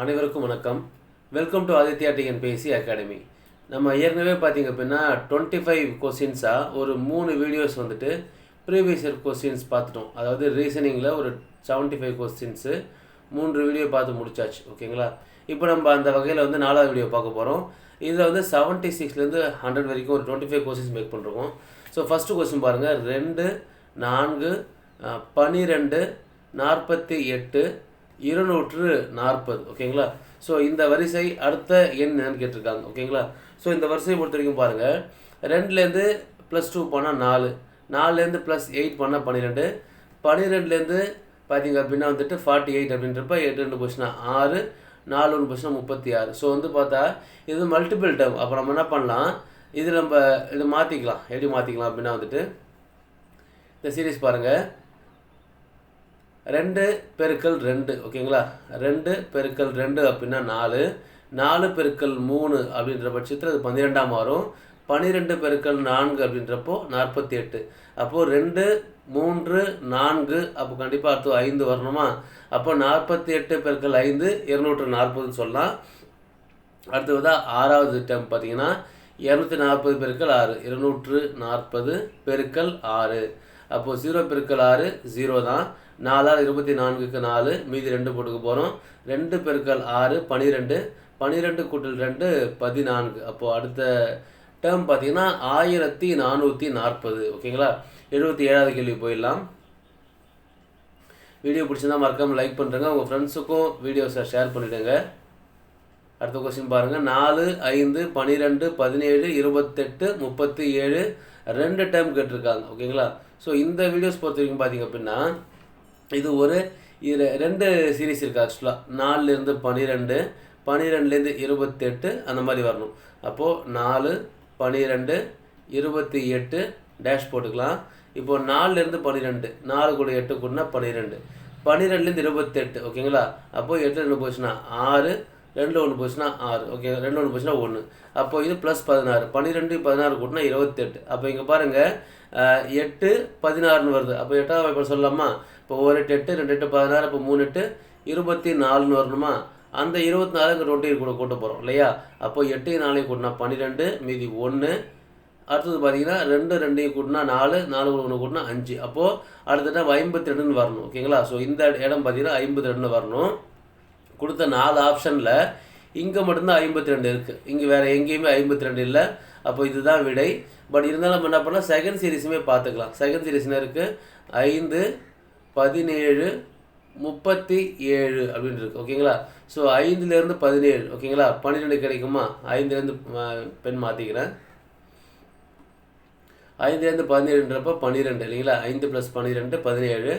அனைவருக்கும் வணக்கம். Welcome to Aditya TNPSC academy. நம்ம ஏற்கனவே பார்த்தீங்க அப்படின்னா 25 கொஸ்டின்ஸாக ஒரு 3 வீடியோஸ் வந்துட்டு ப்ரீவியஸ் இயர் கொஸ்டின்ஸ் பார்த்துட்டோம். அதாவது ரீசனிங்கில் ஒரு 75 கொஸ்டின்ஸு 3 வீடியோ பார்த்து முடிச்சாச்சு. ஓகேங்களா? இப்போ நம்ம அந்த வகையில் வந்து 4வது வீடியோ பார்க்க போகிறோம். இதில் வந்து 76லேருந்து 100 வரைக்கும் ஒரு 25 கொஸ்டின்ஸ் மேக் பண்ணுறோம். ஸோ ஃபஸ்ட்டு கொஸ்டின் பாருங்கள். 2, 4, 12, 48, 240. ஓகேங்களா? ஸோ இந்த வரிசை அடுத்த எண் என்னன்னு கேட்டிருக்காங்க. ஓகேங்களா? ஸோ இந்த வரிசையை பொறுத்த வரைக்கும் பாருங்கள். 2லேருந்து +2 பண்ணால் 4, 4லேருந்து +8 பண்ணால் 12, 12லேருந்து பார்த்தீங்க அப்படின்னா வந்துட்டு 48 அப்படின்றப்ப 8 2 போச்சுன்னா 6, 4 1 போச்சுன்னா 36. ஸோ வந்து பார்த்தா இது மல்டிபிள் டேர்ம். அப்போ நம்ம என்ன பண்ணலாம், இது நம்ம இது மாற்றிக்கலாம். எப்படி மாற்றிக்கலாம் அப்படின்னா வந்துட்டு இந்த சீரீஸ் பாருங்கள். 2 பெருக்கல் 2. ஓகேங்களா? 2 பெருக்கல் 2 அப்படின்னா 4, 4 பெருக்கல் 3 அப்படின்ற பட்சத்தில் அது 12ஆக மாறும். 12 பெருக்கல் 4 அப்படின்றப்போ 48. அப்போது 2, 3, 4 அப்போ கண்டிப்பாக அடுத்து 5 வரணுமா? அப்போ 48 பெருக்கல் 5 240 சொல்லலாம். அடுத்ததாக 6வது டேர்ம் பார்த்தீங்கன்னா 240 பெருக்கல் 6 240 பெருக்கல் 6. அப்போது 0 பெருக்கல் 6 0 தான். 4 24க்கு 4, மீதி 2 போட்டுக்க போகிறோம். 2 பெருக்கல் 6 12, 12 கூட்டல் 2 14. அப்போது அடுத்த டேர்ம் பார்த்தீங்கன்னா 1440. ஓகேங்களா? 77வது கேள்வி போயிடலாம். வீடியோ பிடிச்சிருந்தா மறக்காமல் லைக் பண்ணுறேங்க. உங்கள் ஃப்ரெண்ட்ஸுக்கும் வீடியோஸை ஷேர் பண்ணிவிடுங்க. அடுத்த கொஸ்டின் பாருங்கள். 4, 5, 12, 17, 28, 37 2 டேர்ம் கேட்டிருக்காங்க. ஓகேங்களா? ஸோ இந்த வீடியோஸ் பொறுத்த வரைக்கும் பார்த்தீங்க அப்படின்னா இது ஒரு 2 சீரீஸ் இருக்குது. ஆக்சுவலாக 4லேருந்து 12, 12லேருந்து 28 அந்த மாதிரி வரணும். அப்போது 4, 12, 28 டேஷ் போட்டுக்கலாம். இப்போது 4லேருந்து 12, 4 கூட 8 கூடனா 12, 12லேருந்து 28. ஓகேங்களா? அப்போது 8 2 போச்சுன்னா 6, 2 1 போச்சுன்னா 6. ஓகே, 2 1 போச்சுன்னா 1. அப்போது இது +16, 12 16 கூட்டினா 28. அப்போ இங்கே பாருங்கள் 8 16ன்னு வருது. அப்போ 8ஆவது வாய்ப்பாடு சொல்லலாமா? இப்போ 1 8 8 2 8 16, அப்போ 3 8 24ன்னு வரணுமா? அந்த 24 இங்கே 20 கூட கூட்ட போகிறோம் இல்லையா? அப்போ 8 4 கூட்டினா 12, மீதி 1. அடுத்தது பார்த்தீங்கன்னா 2 2 கூட்டினா 4, 4 1 கூட்டினா 5. அப்போது அடுத்த டைம் 52ன்னு வரணும். ஓகேங்களா? ஸோ இந்த இடம் பார்த்தீங்கன்னா 52 வரணும். கொடுத்த 4 ஆப்ஷனில் இங்கே மட்டும்தான் 52 இருக்குது. இங்கே வேறு எங்கேயுமே 52 இல்லை. அப்போ இதுதான் விடை. பட் இருந்தாலும் நம்ம என்ன பண்ணலாம், செகண்ட் சீரீஸுமே பார்த்துக்கலாம். செகண்ட் சீரீஸ் என்ன இருக்குது? 5, 17, 37 அப்படின்னு இருக்குது. ஓகேங்களா? ஸோ 5லேருந்து 17. ஓகேங்களா? 12 கிடைக்குமா? 5லேருந்து பெண் மாற்றிக்கிறேன். 5லேருந்து 17ன்றப்போ 12 இல்லைங்களா? 5 + 12 17,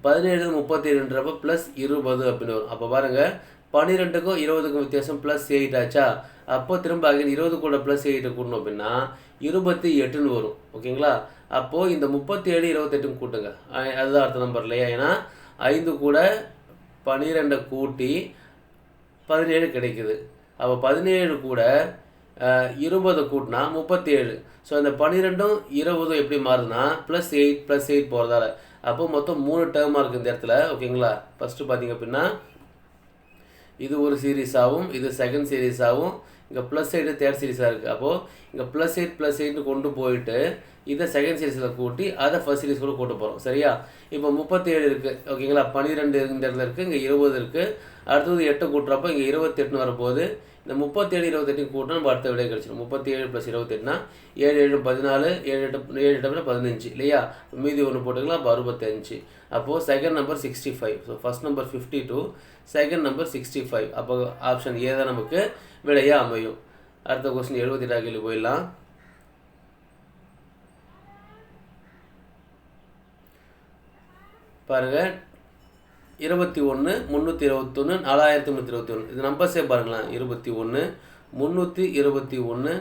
17 37ன்றப்போ +20 அப்படின்னு வரும். அப்போ பாருங்கள் 12க்கும் 20க்கும் வித்தியாசம் +8 ஆச்சா? அப்போ திரும்ப 20 கூட +8 கூட்டணும் அப்படின்னா 28ன்னு வரும். ஓகேங்களா? அப்போது இந்த 37 28க்கும் கூட்டுங்க. அதுதான் அடுத்த நம்பர் இல்லையா? ஏன்னா 5 கூட 12 கூட்டி 17 கிடைக்குது. அப்போ 17 கூட 20 கூட்டினா 37. ஸோ இந்த 12ம் 20 எப்படி மாறுதுன்னா +8 போகிறதால அப்போ மொத்தம் 3 டேர்மாக இருக்குது இந்த இடத்துல. ஓகேங்களா? ஃபஸ்ட்டு பார்த்தீங்க அப்படின்னா இது ஒரு சீரீஸாகவும் இது செகண்ட் சீரீஸாகவும் இங்கே +8 தேர்ட் சீரீஸாக இருக்குது. அப்போது இங்கே +8 கொண்டு போயிட்டு இதை செகண்ட் சீரீஸில் கூட்டி அதை ஃபஸ்ட் சீரீஸ் கூட கூட்ட போகிறோம். சரியா? இப்போ 37 இருக்குது. ஓகேங்களா? 12 இந்த இடத்துல இருக்குது, இங்கே 20 இருக்குது. அடுத்தது 8 கூட்டுறப்போ இங்கே 28ன்னு வரப்போகுது. இந்த 37 28 கூட்டினா நம்ம அடுத்த விடை கிடச்சிடும். 37 + 28னா 7 7 14, 7 8 15 இல்லையா? மீதி 1 போட்டுக்கலாம். அப்போ 65. அப்போது second number 65. So first number 52, second number 65. அப்போ ஆப்ஷன் ஏ தான் நமக்கு விடையாக அமையும். அடுத்த கொஸ்டின் 78 கேள்வி போயிடலாம். பாருங்கள். 21 321 4321. இது நம்பர்ஸே பாருங்களேன். 21 321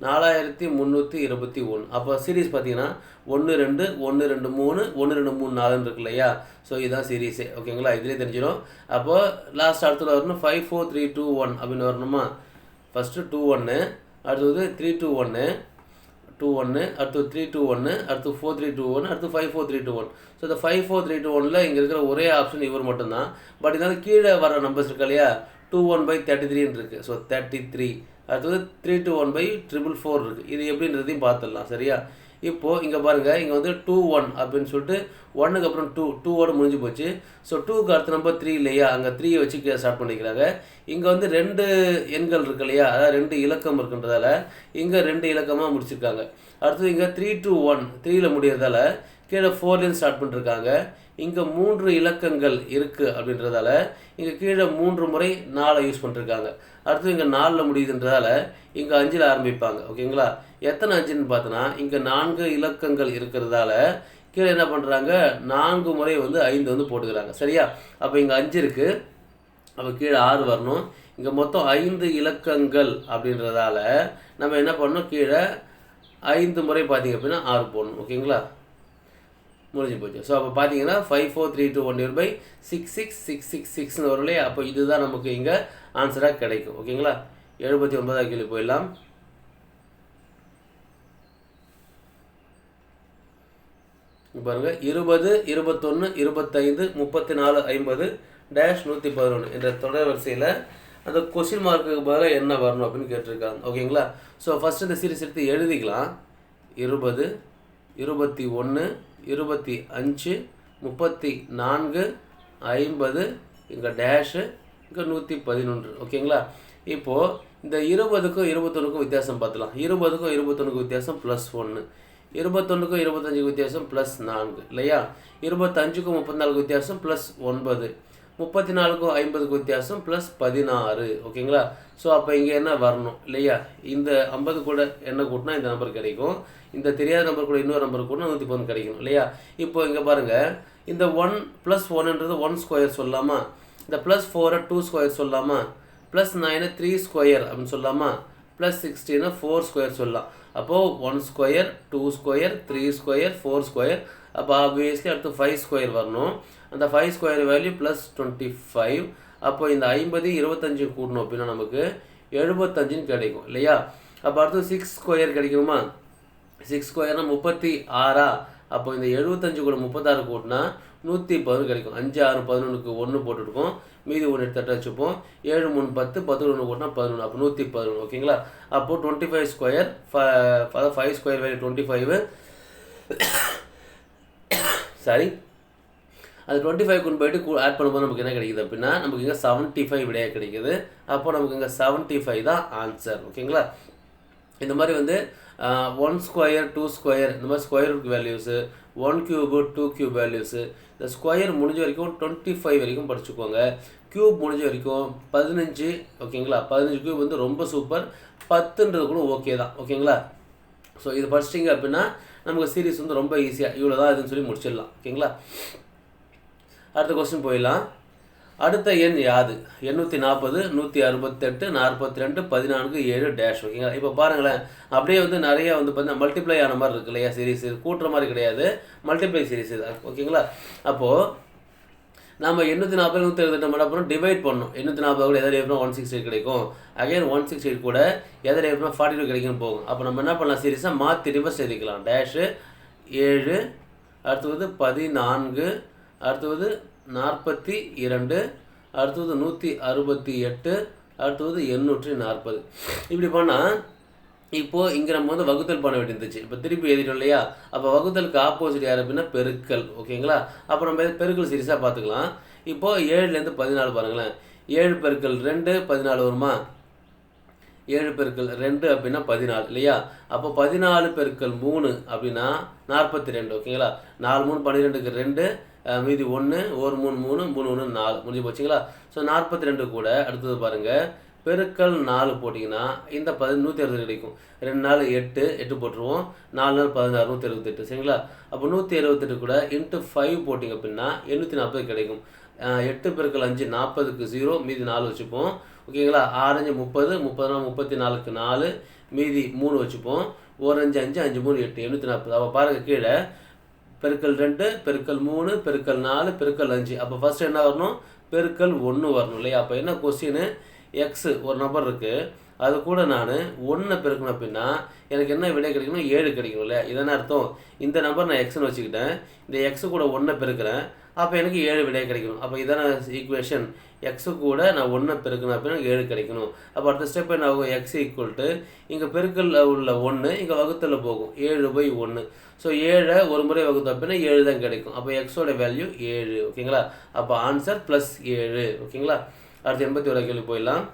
4321. அப்போ சீரீஸ் பார்த்தீங்கன்னா 1 2 1 2 3 1 2 3 4 இருக்கு இல்லையா? ஸோ இதுதான் சீரீஸே. ஓகேங்களா? இதிலே தெரிஞ்சிடும். அப்போது லாஸ்ட் அடுத்தது வரணும் 5 4 3 2 1 அப்படின்னு வரணுமா? ஃபஸ்ட்டு 2 1, அடுத்தது 3 2 1, 2 1, அடுத்து 3 2 1, அடுத்து 4 3 2 1, அடுத்து 5 4 3 2 1. ஸோ இந்த 5 4 3 2 1ல் இங்கே இருக்கிற ஒரே ஆப்ஷன் இவர் மட்டும்தான். பட் இருந்தாலும் கீழே வர நம்பர்ஸ் இருக்கா இல்லையா? 2 1/33 இருக்குது. ஸோ 33. அடுத்தது 3 to 1/444 இருக்குது. இது எப்படின்றதையும் பார்த்துடலாம். சரியா? இப்போது இங்கே பாருங்கள், இங்கே வந்து 2 1 அப்படின்னு சொல்லிட்டு 1க்கு அப்புறம் 2ஓடு முடிஞ்சு போச்சு. ஸோ 2க்கு அடுத்த நம்பர் 3 இல்லையா, அங்கே 3 வச்சு ஸ்டார்ட் பண்ணிக்கிறாங்க. இங்கே வந்து 2 எண்கள் இருக்கு இல்லையா, அதாவது 2 இலக்கம் இருக்குன்றதால இங்கே 2 இலக்கமாக முடிச்சிருக்காங்க. அடுத்தது இங்கே 3 to 1 3ல் முடியறதால கீழே 4லேருந்து ஸ்டார்ட் பண்ணிருக்காங்க. இங்கே 3 இலக்கங்கள் இருக்குது அப்படின்றதால இங்கே கீழே 3 முறை 4 யூஸ் பண்ணிருக்காங்க. அடுத்தது இங்கே 4ல் முடியுதுன்றதால இங்கே 5ல் ஆரம்பிப்பாங்க. ஓகேங்களா? எத்தனை 5ன்னு பார்த்தோன்னா இங்கே 4 இலக்கங்கள் இருக்கிறதால கீழே என்ன பண்ணுறாங்க, 4 முறை வந்து 5 வந்து போட்டுக்கிறாங்க. சரியா? அப்போ இங்கே 5 இருக்குது, அப்போ கீழே 6 வரணும். இங்கே மொத்தம் 5 இலக்கங்கள் அப்படின்றதால நம்ம என்ன பண்ணணும், கீழே 5 முறை பார்த்திங்க அப்படின்னா 6 போடணும். ஓகேங்களா? முடிஞ்சு போச்சு. ஸோ அப்போ பார்த்தீங்கன்னா 5 4 3 2 1/666666ன்னு வரும் இல்லையா, அப்போ இதுதான் நமக்கு இங்கே ஆன்சராக கிடைக்கும். ஓகேங்களா? 79வது கேள்வி போயிடலாம். பாருங்கள், 20 21 25 34 50 -111 என்ற தொடர் வரிசையில் அந்த கொஸ்டின் மார்க்குக்கு பதிலாக என்ன வரணும் அப்படின்னு கேட்டிருக்காங்க. ஓகேங்களா? ஸோ ஃபஸ்ட்டு இந்த சீரிஸ் எடுத்து எழுதிக்கலாம். 20 21 25 34 50 இங்கே டேஷு இங்கே 111. ஓகேங்களா? இப்போது இந்த 20க்கும் 21க்கும் வித்தியாசம் பார்த்துலாம். 20க்கும் 21க்கும் வித்தியாசம் +1, 21க்கும் 25க்கும் வித்தியாசம் +4 இல்லையா, 25க்கும் 34க்கு வித்தியாசம் +9, 34க்கும் 50க்கு வித்தியாசம் +16. ஓகேங்களா? ஸோ அப்போ இங்கே என்ன வரணும் இல்லையா, இந்த 50 கூட என்ன கூட்டினா இந்த நம்பர் கிடைக்கும், இந்த தெரியாத நம்பர் கூட இன்னொரு நம்பர் கூட 110 கிடைக்கும் இல்லையா. இப்போ இங்கே பாருங்கள், இந்த 1 + 1ன்றது 1 ஸ்கொயர் சொல்லலாமா, இந்த +4 2 ஸ்கொயர் சொல்லலாமா, +9 3 ஸ்கொயர் அப்படின்னு சொல்லலாமா, +16 4 ஸ்கொயர் சொல்லலாம். அப்போது 1 ஸ்கொயர் 2 ஸ்கொயர் 3 ஸ்கொயர் 4 ஸ்கொயர். அப்போ ஆப்வியஸ்லி அடுத்து 5 ஸ்கொயர் வரணும். அந்த 5 ஸ்கொயர் வேல்யூ +25. அப்போ இந்த 50 25 கூட்டணும் அப்படின்னா நமக்கு 75ன்னு கிடைக்கும் இல்லையா. அப்போ அடுத்து 6 ஸ்கொயர் கிடைக்கணுமா, 6 ஸ்கொயர்னால் 36. அப்போ இந்த 75 கூட 36 கூட்டினா 110 கிடைக்கும். 5 6 11க்கு 1 போட்டுருக்கோம், மீதி 1 எடுத்து வச்சுப்போம். 7 3 10 10 1 கூட்டினா 11, அப்போ 111. ஓகேங்களா? அப்போது 25 ஸ்கொயர் 5 ஸ்கொயர் வேல்யூ 25. சாரி, அது 25 கொண்டு போய்ட்டு ஆட் பண்ணும்போது நமக்கு என்ன கிடைக்குது அப்படின்னா நமக்கு இங்கே 75 விடையாக கிடைக்குது. அப்போ நமக்கு இங்கே 75 தான் ஆன்சர். ஓகேங்களா? இந்த மாதிரி வந்து 1 ஸ்கொயர் 2 ஸ்கொயர் இந்த மாதிரி square root values, 1 cube 2 cube values, இந்த ஸ்கொயர் முடிஞ்ச வரைக்கும் 25 வரைக்கும் படிச்சுக்கோங்க. கியூப் முடிஞ்ச வரைக்கும் 15. ஓகேங்களா? 15 கியூப் வந்து ரொம்ப சூப்பர், 10ன்றது கூட ஓகே தான். ஓகேங்களா? ஸோ இது படிச்சிட்டிங்க அப்படின்னா நமக்கு சீரிஸ் வந்து ரொம்ப ஈஸியாக இவ்வளோ தான் இதுன்னு சொல்லி முடிச்சிடலாம். ஓகேங்களா? அடுத்த கொஸ்டின் போயிடலாம். அடுத்த எண் யாது? 840 168 42 14 7 டேஷ். ஓகேங்களா? இப்போ பாருங்களேன், அப்படியே வந்து நிறைய வந்து பார்த்தீங்கன்னா மல்டிப்ளை ஆன மாதிரி இருக்கு இல்லையா சீரிஸ், கூட்டுற மாதிரி கிடையாது, மல்டிப்ளை சீரிஸ் இது. ஓகேங்களா? அப்போது நம்ம 840 168 மட்டும் அப்புறம் டிவைட் பண்ணணும். 840 கூட எதாவது எப்படின்னா 168 கிடைக்கும், அகைன் 168 கூட எதாவது எப்படின்னா 42 கிடைக்குன்னு போகும். அப்போ நம்ம என்ன பண்ணலாம், சீரிஸாக மாற்றி ரிவர்ஸ் எழுதிக்கலாம். டேஷு 7, அடுத்தது 14, அடுத்தது 42, அடுத்தது 168, அடுத்தது 840. இப்படி பண்ணால் இப்போது இங்கே நம்ம வந்து வகுத்தல் பண்ண வேண்டியிருந்துச்சு. இப்போ திருப்பி எழுதிட்டோம் இல்லையா. அப்போ வகுத்தலுக்கு ஆப்போசிட் யார் அப்படின்னா பெருக்கல். ஓகேங்களா? அப்போ நம்ம பெருக்கல் சீரிஸாக பார்த்துக்கலாம். இப்போது 7லேருந்து 14 பாருங்களேன். 7 பெருக்கல் 2 14 வருமா, 7 பெருக்கல் 2 அப்படின்னா 14 இல்லையா. அப்போ 14 பெருக்கல் 3 அப்படின்னா 42. ஓகேங்களா? 4 3 12க்கு 2, மீதி 1, 1 3 3 3 1 4 முடிஞ்சு போச்சுங்களா. ஸோ 42 கூட அடுத்தது பாருங்கள் பெருக்கல் 4 போட்டிங்கன்னா இந்த 160 கிடைக்கும். 2 4 8 8 போட்டுருவோம், 4 4 16 168. சரிங்களா? அப்போ 168 கூட இன்ட்டு 5 போட்டிங்க அப்படின்னா 840 கிடைக்கும். 8 பெருக்கல் 5 40க்கு 0, மீதி 4 வச்சுப்போம். ஓகேங்களா? 6 5 30, 30 34க்கு 4, மீதி 3 வச்சுப்போம். 1 5 5 5 3 8 840. அப்போ பாருங்கள் கீழே பெருக்கல் 2 பெருக்கல் 3 பெருக்கல் 4 பெருக்கல் 5. அப்போ ஃபஸ்ட்டு என்ன வரணும், பெருக்கல் 1 வரணும் இல்லையா. அப்போ என்ன கொஸ்டின், எக்ஸு ஒரு நம்பர் இருக்குது, அது கூட நான் 1 பெருக்கணும் அப்படின்னா எனக்கு என்ன விடை கிடைக்கணும், 7 கிடைக்கணும் இல்லையா. இதென்ன அர்த்தம், இந்த நம்பர் நான் எக்ஸ்னு வச்சுக்கிட்டேன், இந்த எக்ஸு கூட 1 பெருக்கிறேன், அப்போ எனக்கு 7 விடை கிடைக்கணும். அப்போ இதான ஈக்குவேஷன். எக்ஸு கூட நான் 1 பெருக்கணும் அப்படின்னா 7 கிடைக்கணும். அப்போ அடுத்த ஸ்டெப் என்ன ஆகும்? எக்ஸ் ஈக்குவல் டு இங்கே பெருக்கல் உள்ள 1 இங்கே வகுத்தில் போகும் 7/1. ஸோ 7 ஒரு முறை வகுத்தோம் அப்படின்னா 7 தான் கிடைக்கும். அப்போ எக்ஸோட வேல்யூ 7. ஓகேங்களா? அப்போ ஆன்சர் +7. ஓகேங்களா? அடுத்து 81 கேள்வி போயிடலாம்.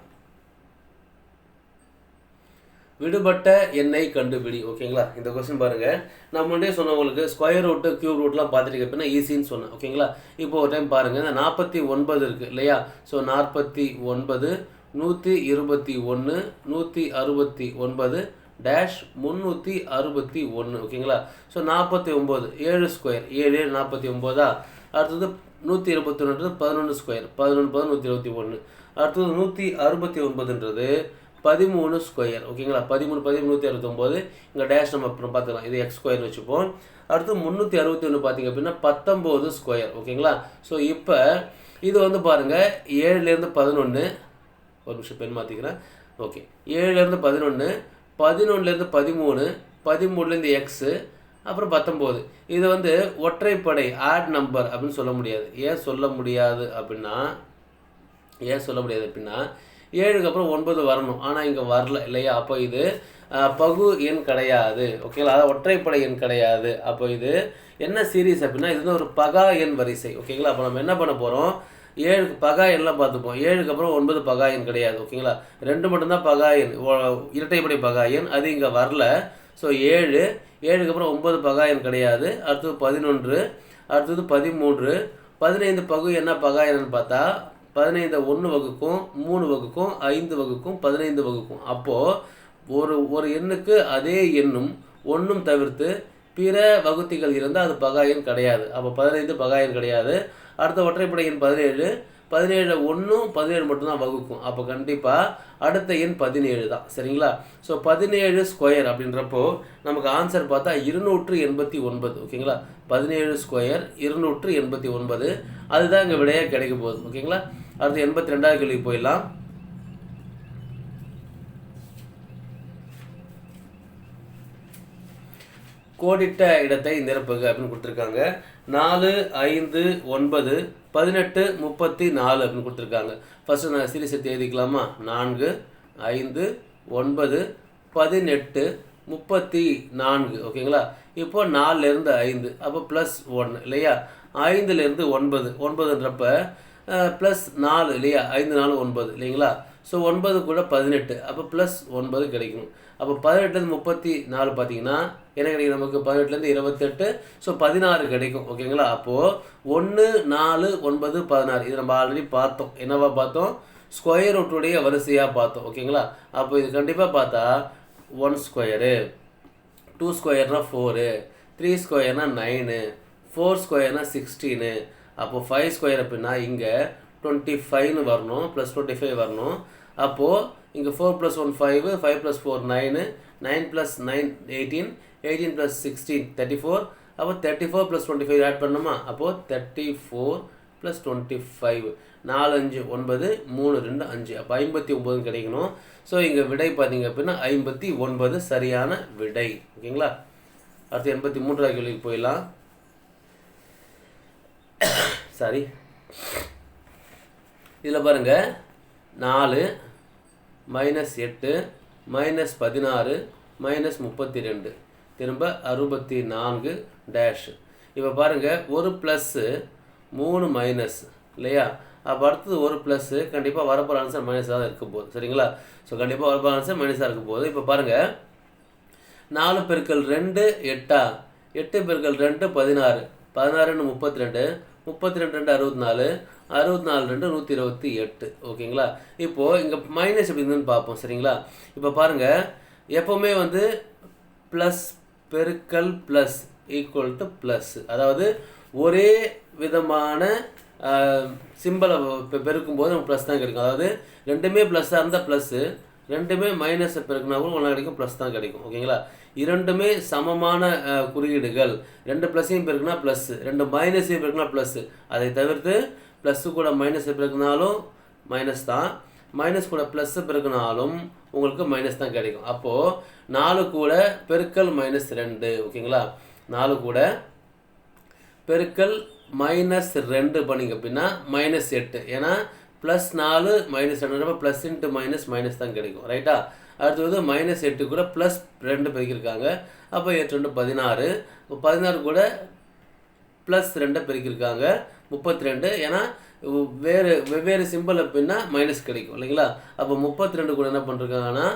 விடுபட்ட எண்ணை கண்டுபிடி. ஓகேங்களா? இந்த கொஸ்டின் பாருங்கள். நான் முன்னாடியே சொன்னவங்களுக்கு ஸ்கொயர் ரூட்டு கியூப் ரூட்லாம் பார்த்துட்டு அப்படின்னா ஈஸின்னு சொன்னேன். ஓகேங்களா? இப்போ ஒரு டைம் பாருங்கள். இந்த 49 இருக்குது இல்லையா? So 49 121 169 dash 361. ஓகேங்களா? So 49 7 square 7 49. அடுத்தது 121 11 ஸ்கொயர் 11 121. அடுத்தது 169ன்றது 13 ஸ்கொயர். ஓகேங்களா? 13 169. இங்கே டேஷ் நம்ம அப்புறம் பார்த்துக்கலாம். இது எக்ஸ் ஸ்கொயர் வச்சுப்போம். அடுத்து 361 பார்த்திங்க அப்படின்னா 19 ஸ்கொயர். ஓகேங்களா? ஸோ இப்போ இது வந்து பாருங்கள் 7லேருந்து 11. ஒரு நிமிஷம் பெண் மாற்றிக்கிறேன். ஓகே, 7லேருந்து 11 11லேருந்து 13 13லேருந்து எக்ஸு அப்புறம் 19. இது வந்து ஒற்றைப்படை ஆட் நம்பர் அப்படின்னு சொல்ல முடியாது. ஏன் சொல்ல முடியாது அப்படின்னா 7க்கு அப்புறம் 9 வரணும். ஆனால் இங்கே வரல இல்லையா? அப்போ இது பகு எண் கிடையாது. ஓகேங்களா? அதாவது ஒற்றைப்படை எண் கிடையாது. அப்போ இது என்ன சீரீஸ் அப்படின்னா இது வந்து ஒரு பகா எண் வரிசை. ஓகேங்களா? அப்போ நம்ம என்ன பண்ண போகிறோம்? 7க்கு பகா எண்லாம் பார்த்துப்போம். 7க்கு அப்புறம் 9 பகா எண் கிடையாது. ஓகேங்களா? 2 மட்டும்தான் பகா எண், இரட்டைப்படை பகா எண். அது இங்கே வரல. ஸோ 7க்கு அப்புறம் 9 பகா எண் கிடையாது. அடுத்தது 11, அடுத்தது 13 15 பகு என்ன பகா எண்ணுன்னு பார்த்தா 15 1 வகுக்கும் 3 வகுக்கும் 5 வகுக்கும் 15 வகுக்கும். அப்போது ஒரு எண்ணுக்கு அதே எண்ணும் 1ம் தவிர்த்து பிற வகுத்திகள் இருந்தால் அது பகா எண் கிடையாது. அப்போ 15 பகா எண் கிடையாது. அடுத்த ஒற்றைப்படை எண் 17 17 1 17 மட்டும்தான் வகுக்கும். அப்போ கண்டிப்பாக அடுத்த எண் 17 தான். சரிங்களா? ஸோ 17 ஸ்கொயர் அப்படின்றப்போ நமக்கு ஆன்சர் பார்த்தா 289. ஓகேங்களா? 17 ஸ்கொயர் 289. அதுதான் இங்கே விடையாக கிடைக்க போகுது. ஓகேங்களா? அடுத்து 82வது கேள்வி போயிடலாம். கோடிட்ட இடத்தை நிரப்புக அப்படின்னு கொடுத்துருக்காங்க. 4 5 9 18 34 அப்படின்னு கொடுத்துருக்காங்க. ஃபஸ்ட்டு நான் சீரிஸ் எடுத்து எழுதிக்கலாமா? 4 5 9 18 34. ஓகேங்களா? இப்போ 4லேருந்து 5 அப்போ +1 இல்லையா? 5லேருந்து 9 9ன்றப்ப +4 இல்லையா? 5 4 9 இல்லைங்களா? ஸோ 9 கூட 18 அப்போ +9 கிடைக்கணும். அப்போ 18லேருந்து 34 பார்த்தீங்கன்னா என்ன கிடைக்கும் நமக்கு? 18லேருந்து 28 ஸோ 16 கிடைக்கும். ஓகேங்களா? அப்போது 1 4 9 16 இது நம்ம ஆல்ரெடி பார்த்தோம். என்னவா பார்த்தோம்? ஸ்கொயர் ரூட்டுடைய வரிசையாக பார்த்தோம். ஓகேங்களா? அப்போ இது கண்டிப்பாக பார்த்தா 1 ஸ்கொயரு 2 ஸ்கொயர்னா 4 3 ஸ்கொயர்னா 9 4 ஸ்கொயர்னா 16. அப்போது 5 ஸ்கொயர் அப்படின்னா இங்கே 25ன்னு வரணும், +25 வரணும். அப்போது இங்கே 4 + 1 5 5 + 4 9 9 + 9 18 18 + 16 34. அப்போ 34 + 25 ஆட் பண்ணணுமா? அப்போது 34 + 25 4 5 9 3 2 5 அப்போ 59 கிடைக்கணும். ஸோ இங்கே விடை பார்த்தீங்க அப்படின்னா 59 சரியான விடை. ஓகேங்களா? அடுத்து 83வது கேள்விக்கு போயிடலாம். சாரி, இதில் பாருங்கள் 4 -8 -16 -32 திரும்ப 64 டேஷ். இப்போ பாருங்கள் ஒரு ப்ளஸ்ஸு 3 மைனஸ் இல்லையா? அப்போ அடுத்தது ஒரு ப்ளஸ்ஸு கண்டிப்பாக வரப்போகிற ஆன்சர் மைனஸாக தான் இருக்க போகுது. சரிங்களா? ஸோ கண்டிப்பாக வரப்போகிற ஆன்சர் மைனஸாக இருக்க போகுது. இப்போ பாருங்கள் 4 × 2 8 8 × 2 16 16 32 32 64 64 2 128. ஓகேங்களா? இப்போது இங்கே மைனஸ் எப்படி இருந்துன்னு பார்ப்போம். சரிங்களா? இப்போ பாருங்கள் எப்போவுமே வந்து ப்ளஸ் பெருக்கல் ப்ளஸ் ஈக்குவல் டு ப்ளஸ், அதாவது ஒரே விதமான சிம்பிளை பெருக்கும்போது நமக்கு ப்ளஸ் தான் கிடைக்கும். அதாவது ரெண்டுமே ப்ளஸ்ஸாக இருந்தால் ப்ளஸ்ஸு, ரெண்டுமே மைனஸை பெருக்குனா கூட ஒன்றா கிடைக்கும், ப்ளஸ் தான் கிடைக்கும். ஓகேங்களா? இரண்டுமே சமமான குறியீடுகள். 2 ப்ளஸ்ஸையும் பெருக்குனா ப்ளஸ்ஸு, 2 மைனஸையும் பெருக்குனா ப்ளஸ்ஸு. அதை தவிர்த்து ப்ளஸ்ஸு கூட மைனஸை பெருக்குனாலும் மைனஸ் தான், மைனஸ் கூட ப்ளஸ்ஸு பெருக்குனாலும் உங்களுக்கு மைனஸ் தான் கிடைக்கும். அப்போது 4 கூட பெருக்கல் -2. ஓகேங்களா? 4 கூட பெருக்கல் -2 பண்ணிங்க அப்படின்னா -8. ஏன்னா +4 -2 ப்ளஸ் இன்ட்டு மைனஸ் தான் கிடைக்கும். ரைட்டா? அடுத்தது -8 கூட +2 பெருக்கியிருக்காங்க. அப்போ 8 2 16. 16 கூட +2 பெருக்கியிருக்காங்க 32. ஏன்னா வெவ்வேறு சிம்பிள் அப்படின்னா மைனஸ் கிடைக்கும் இல்லைங்களா? அப்போ 32 கூட என்ன பண்ணிருக்காங்கன்னா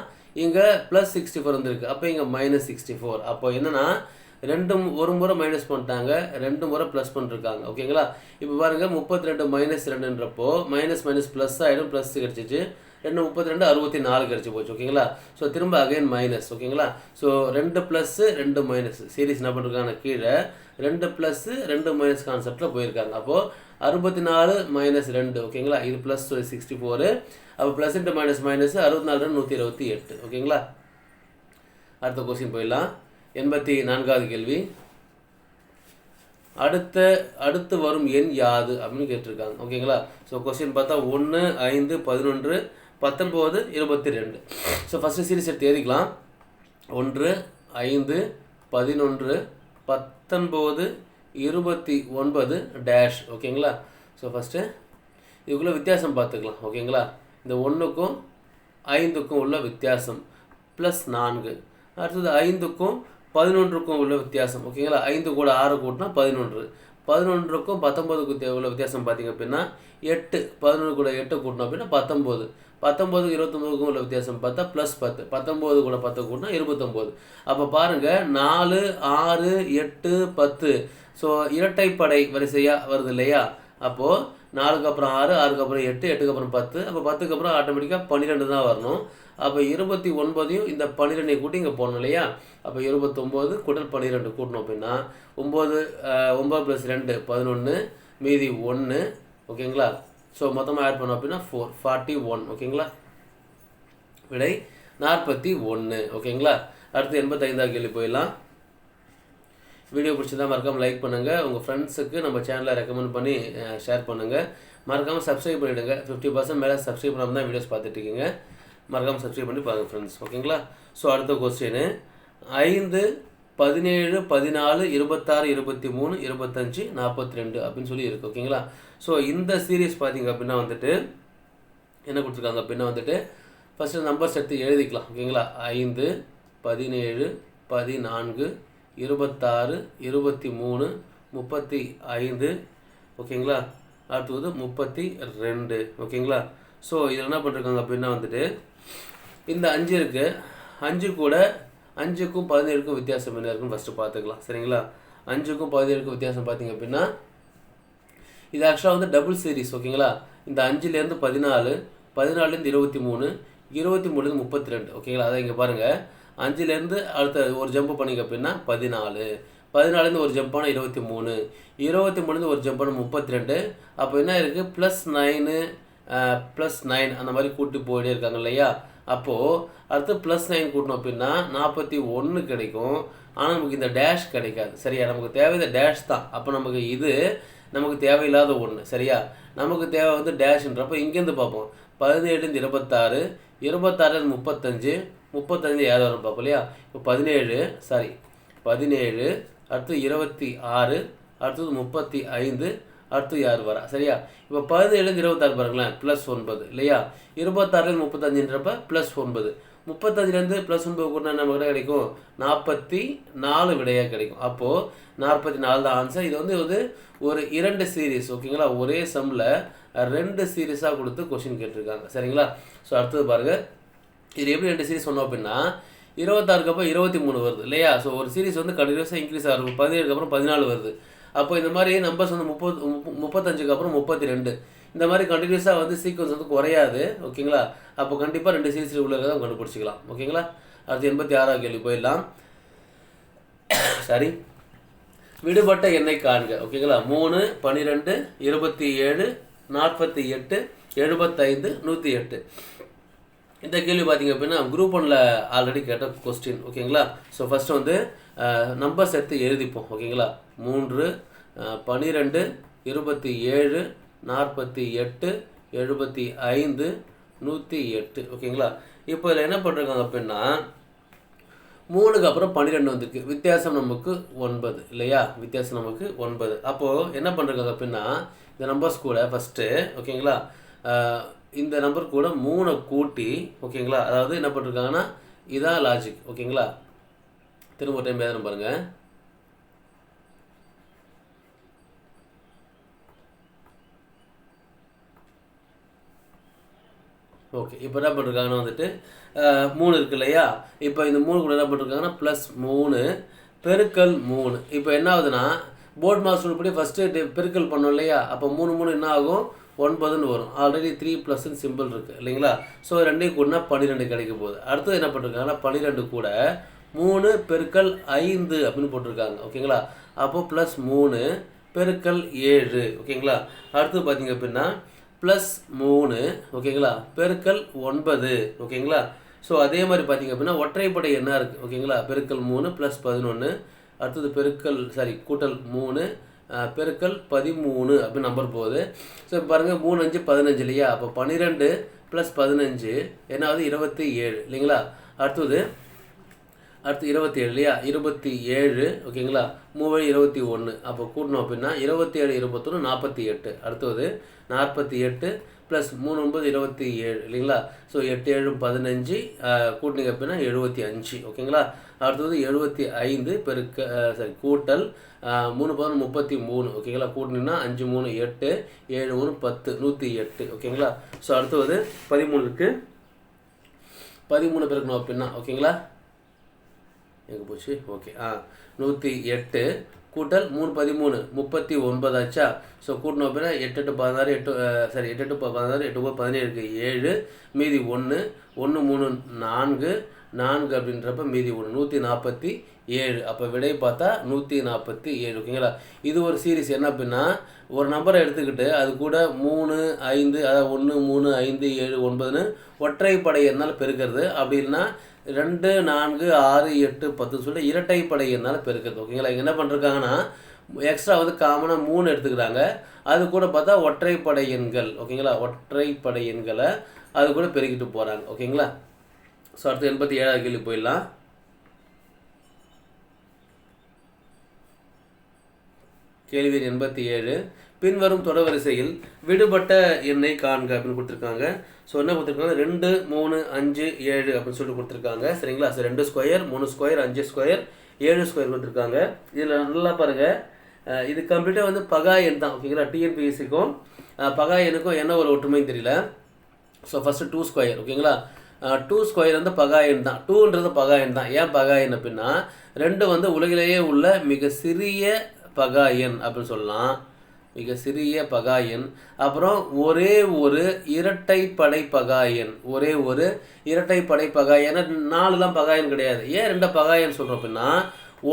இங்கே +64 வந்துருக்கு. அப்போ இங்கே -64. அப்போ என்னன்னா ஒரு முறை மைனஸ் பண்ணிட்டாங்க, 2 முறை ப்ளஸ் பண்ணிருக்காங்க. ஓகேங்களா? இப்போ பாருங்கள் 32 -2ன்றப்போ மைனஸ் ப்ளஸ் ஆகிடும், ப்ளஸ் கிடச்சிச்சு. 2 32 64 கிடச்சி போச்சு. ஓகேங்களா? ஸோ திரும்ப அகைன் மைனஸ். ஓகேங்களா? ஸோ 2 ப்ளஸ்ஸு 2 மைனஸ் சீரிஸ் என்ன பண்ணிருக்காங்க கீழே 2 ப்ளஸ்ஸு 2 மைனஸ் கான்செப்டில் போயிருக்காங்க. அப்போது 64 -2. ஓகேங்களா? இது ப்ளஸ் 64. அப்போ ப்ளஸ் இன்ட்டு மைனஸ் 64 128. ஓகேங்களா? அடுத்த கொஸ்டின் போயிடலாம். 84வது கேள்வி. அடுத்து வரும் எண் யாது அப்படின்னு கேட்டிருக்காங்க. ஓகேங்களா? ஸோ கொஸ்டின் பார்த்தா 1 5 11 19 22. ஸோ ஃபஸ்ட்டு சீரிஸ் எடுத்து எழுதிக்கலாம். 1 5 11 19 29 டேஷ். ஓகேங்களா? ஸோ ஃபஸ்ட்டு இதுக்குள்ளே வித்தியாசம் பார்த்துக்கலாம். ஓகேங்களா? இந்த 1க்கும் 5க்கும் உள்ள வித்தியாசம் +4. அடுத்தது 5க்கும் 11க்கும் உள்ள வித்தியாசம். ஓகேங்களா? 5 கூட 6 கூட்டினா 11. 11க்கும் 19க்கும் உள்ள வித்தியாசம் பார்த்திங்க அப்படின்னா 8. 11 கூட 8 கூட்டினோம் அப்படின்னா 19. 19 29க்கும் உள்ள வித்தியாசம் பார்த்தா +10. 19 கூட 10 கூட்டினா 29. அப்போ பாருங்கள் 4 6 8 10. ஸோ இரட்டைப்படை வரிசையாக வருது இல்லையா? அப்போது 4க்கு அப்புறம் 6 6க்கு அப்புறம் 8 8க்கு அப்புறம் 10. அப்போ 10க்கு அப்புறம் ஆட்டோமேட்டிக்காக 12 தான் வரணும். அப்போ 29ஐயும் இந்த 12ஐயும் கூட்டி இங்கே போடணும் இல்லையா? அப்போ 29 கூட்டல் 12 கூட்டணும் அப்படின்னா 9 + 2 11 மீதி 1. ஓகேங்களா? ஸோ மொத்தமாக ஆட் பண்ணோம் அப்படின்னா 41. ஓகேங்களா? விடை 41. ஓகேங்களா? அடுத்து 85வது கேள்வி போயிடலாம். வீடியோ பிடிச்சிருந்தா மறக்காமல் லைக் பண்ணுங்கள், உங்கள் ஃப்ரெண்ட்ஸுக்கு நம்ம சேனலை ரெக்கமெண்ட் பண்ணி ஷேர் பண்ணுங்கள். மறக்காமல் சப்ஸ்கிரைப் பண்ணிவிடுங்க. 50% மேலே சப்ஸ்கிரைப் பண்ணாமல் தான் வீடியோஸ் பார்த்துட்ருக்கீங்க. மறக்காமல் சப்ஸ்கிரைப் பண்ணி பாருங்கள் ஃப்ரெண்ட்ஸ். ஓகேங்களா? ஸோ அடுத்த கொஸ்டின் 5 17 14 26 23 25 42 அப்படின்னு சொல்லி இருக்குது. ஓகேங்களா? ஸோ இந்த சீரீஸ் பார்த்திங்க அப்படின்னா வந்துட்டு என்ன கொடுத்துருக்காங்க அப்படின்னா வந்துட்டு ஃபஸ்ட்டு நம்பர்ஸ் எடுத்து எழுதிக்கலாம். ஓகேங்களா? 5 17 14 26 23 35. ஓகேங்களா? அடுத்தது 32. ஓகேங்களா? ஸோ இதில் என்ன பண்ணிருக்காங்க அப்படின்னா வந்துட்டு இந்த 5 இருக்குது. 5 கூட 5க்கும் 17க்கும் வித்தியாசம் என்ன இருக்குன்னு ஃபஸ்ட்டு பார்த்துக்கலாம். சரிங்களா? 5க்கும் 17க்கும் வித்தியாசம் பார்த்திங்க அப்படின்னா இது ஆக்சுவலாக வந்து டபுள் சீரிஸ். ஓகேங்களா? இந்த 5லேருந்து 14 14லேருந்து 23 23லேருந்து 32. ஓகேங்களா? அதை இங்கே பாருங்கள். 5லேருந்து அடுத்த ஒரு ஜம்ப் பண்ணிங்க அப்படின்னா 14 14லேருந்து ஒரு ஜம்ப் ஆனால் 23 23லேருந்து ஒரு ஜம்ப் ஆனால் 32. அப்போ என்ன இருக்குது +9 +9 அந்த மாதிரி கூட்டி போயிட்டே இருக்காங்க இல்லையா? அப்போது அடுத்து +9 கூட்டணும் அப்படின்னா 41 கிடைக்கும். ஆனால் நமக்கு இந்த டேஷ் கிடைக்காது. சரியா? நமக்கு தேவை இந்த டேஷ் தான். அப்போ நமக்கு தேவையில்லாத ஒன்று. சரியா? நமக்கு தேவை வந்து டேஷ்ன்றப்போ இங்கேருந்து பார்ப்போம். 17லேருந்து 26 26லேருந்து 35 35 ஏதாவது வரும் பார்ப்போம் இல்லையா? இப்போ 17 அடுத்து 26 அடுத்தது 35 அடுத்து யார் வரா? சரியா? இப்போ 17லேருந்து 26 பாருங்களேன் +9 இல்லையா? 26லேருந்து 35ன்றப்ப +9 35லேருந்து +9 கூட நம்ம விட கிடைக்கும் 44 விடையாக கிடைக்கும். அப்போது 44 தான் ஆன்சர். இது வந்து ஒரு 2 சீரீஸ். ஓகேங்களா? ஒரே சம்மில் 2 சீரீஸாக கொடுத்து கொஸ்டின் கேட்டிருக்காங்க. சரிங்களா? ஸோ அடுத்தது பாருங்கள். இது எப்படி 2 சீரீஸ் சொன்னோம் அப்படின்னா 26க்கு அப்புறம் 23 வருது இல்லையா? ஸோ ஒரு சீரீஸ் வந்து கண்டினியூஸாக இன்க்ரீஸ் ஆகும். 17க்கு அப்புறம் 14 வருது. அப்போ இந்த மாதிரி நம்பர்ஸ் வந்து 35க்கு அப்புறம் 32 இந்த மாதிரி கண்டினியூஸாக வந்து சீக்வன்ஸ் வந்து குறையாது. ஓகேங்களா? அப்போ கண்டிப்பாக 2 சீரீஸ் உள்ளதை கண்டுபிடிச்சிக்கலாம். ஓகேங்களா? அடுத்து 86வது கேள்வி போயிடலாம். சரி, விடுபட்ட எண்ணை காண்க. ஓகேங்களா? 3 12 27 48 75 108. இந்த கேள்வி பார்த்திங்க அப்படின்னா குரூப் 1ல் ஆல்ரெடி கேட்ட கொஸ்டின். ஓகேங்களா? ஸோ ஃபஸ்ட்டு வந்து நம்பர்ஸ் எடுத்து எழுதிப்போம். ஓகேங்களா? 3 12 27 48 75 108. ஓகேங்களா? இப்போ இதில் என்ன பண்ணுறாங்க அப்படின்னா 3க்கு அப்புறம் 12 வந்திருக்கு. வித்தியாசம் நமக்கு 9 இல்லையா? வித்தியாசம் நமக்கு 9. அப்போது என்ன பண்ணுறாங்க அப்படின்னா இந்த நம்பர்ஸ் கூட ஃபஸ்ட்டு ஓகேங்களா, இந்த நம்பர் கூட 3 கூட்டி ஓகேங்களா, அதாவது என்ன பண்ணிருக்காங்கன்னா இதான் லாஜிக் ஓகேங்களா. திரும்ப டைம் எழுதணும் பாருங்கள். ஓகே, இப்போ என்ன பண்ணிருக்காங்கன்னா வந்துட்டு 3 இருக்கு இல்லையா, இப்போ இந்த 3 கூட என்ன பண்ணிருக்காங்கன்னா +3 பெருக்கல் 3. இப்போ என்ன ஆகுதுன்னா போர்ட் மாஸ்டர் படி ஃபஸ்ட்டு பெருக்கல் பண்ணோம் இல்லையா, அப்போ 3 3 என்ன ஆகும் 9ன்னு வரும். ஆல்ரெடி 3+ன்னு சிம்பிள் இருக்குது இல்லைங்களா. ஸோ ரெண்டையும் கூடனா 12 கிடைக்க போகுது. அடுத்தது என்ன பண்ணிருக்காங்கன்னா 12 கூட 3 பெருக்கல் 5 அப்படின்னு போட்டிருக்காங்க ஓகேங்களா. அப்போது +3 பெருக்கல் 7 ஓகேங்களா. அடுத்தது பார்த்தீங்க அப்படின்னா +3 ஓகேங்களா பெருக்கல் 9 ஓகேங்களா. ஸோ அதே மாதிரி பார்த்தீங்க அப்படின்னா ஒற்றைப்படை என்ன இருக்குது ஓகேங்களா, பெருக்கல் 3 +11. அடுத்தது பெருக்கல் கூட்டல் 3 பெருக்கல் 13 அப்படின்னு நம்பர் போகுது. ஸோ பாருங்கள் 3 5 15 இல்லையா, அப்போ 12 + 15 என்ன ஆகுது 27 இல்லைங்களா. அடுத்து 27 இல்லையா, 27 ஓகேங்களா. 3 21 அப்போ கூட்டணும் அப்படின்னா 27 21 48. அடுத்தது 48 + 3 9 27 இல்லைங்களா. ஸோ 8 7 15 கூட்டினீங்க அப்படின்னா 75 ஓகேங்களா. அடுத்தது 75 கூட்டல் 3 11 33 ஓகேங்களா. கூட்டினீங்கன்னா 5 3 8 7 3 10 108 ஓகேங்களா. ஸோ அடுத்தது 13க்கு 13 பெருக்கணும் அப்படின்னா ஓகேங்களா. எங்கே போச்சு, ஓகே 108 கூட்டல் 3 13 39 ஆச்சா. ஸோ கூட்டணும் அப்படின்னா 8 8 16 8 8 16 8 17 7 மீதி 1 1 3 4 4 அப்படின்றப்ப மீதி 1 147. அப்போ விடை பார்த்தா 147 ஓகேங்களா. இது ஒரு சீரிஸ் என்ன அப்படின்னா ஒரு நம்பரை எடுத்துக்கிட்டு அது கூட 3 5 அதாவது 1 3 5 7 9ன்னு ஒற்றைப்படை என்னால் பெருக்கிறது. அப்படி இல்லைன்னா 2 4 6 8 10 சொல்லி இரட்டைப்படை என்னால் பெருக்கிறது ஓகேங்களா. இங்கே என்ன பண்ணிருக்காங்கன்னா எக்ஸ்ட்ரா வந்து காமனாக 3 எடுத்துக்கிறாங்க. அது கூட பார்த்தா ஒற்றைப்படை எண்கள் ஓகேங்களா, ஒற்றைப்படை எண்களை அது கூட பெருக்கிட்டு போகிறாங்க ஓகேங்களா. ஸோ அடுத்து 87வது கேள்வி போயிடலாம். கேள்வி 87 பின்வரும் தொடர்வரிசையில் விடுபட்ட எண்ணை காண்க அப்படின்னு கொடுத்துருக்காங்க. ஸோ என்ன கொடுத்துருக்காங்க 2 3 5 7 அப்படின்னு சொல்லிட்டு கொடுத்துருக்காங்க சரிங்களா. So 2 square 3 square 5 square 7 square கொடுத்துருக்காங்க. இதில் நல்லா பாருங்கள், இது கம்ப்ளீட்டாக வந்து பகா எண் தான் ஓகேங்களா. டிஎன்பிஎஸ்சிக்கும் பகா எண்ணுக்கும் என்ன ஒரு ஒற்றுமைன்னு தெரியல. ஸோ ஃபஸ்ட்டு 2 ஸ்கொயர் ஓகேங்களா. 2 ஸ்கொயர் வந்து பகா எண் தான், 2ன்றது பகா எண் தான். ஏன் பகா எண் அப்படின்னா 2 வந்து உலகிலேயே உள்ள மிக சிறிய பகா எண் அப்படின்னு சொல்லலாம், மிக சிறிய பகா எண். அப்புறம் ஒரே ஒரு இரட்டைப்படை பகா எண், ஒரே ஒரு இரட்டைப்படை பகா எண். 4லாம் பகா எண் கிடையாது. ஏன் 2 பகா எண் சொல்கிறோம் அப்படின்னா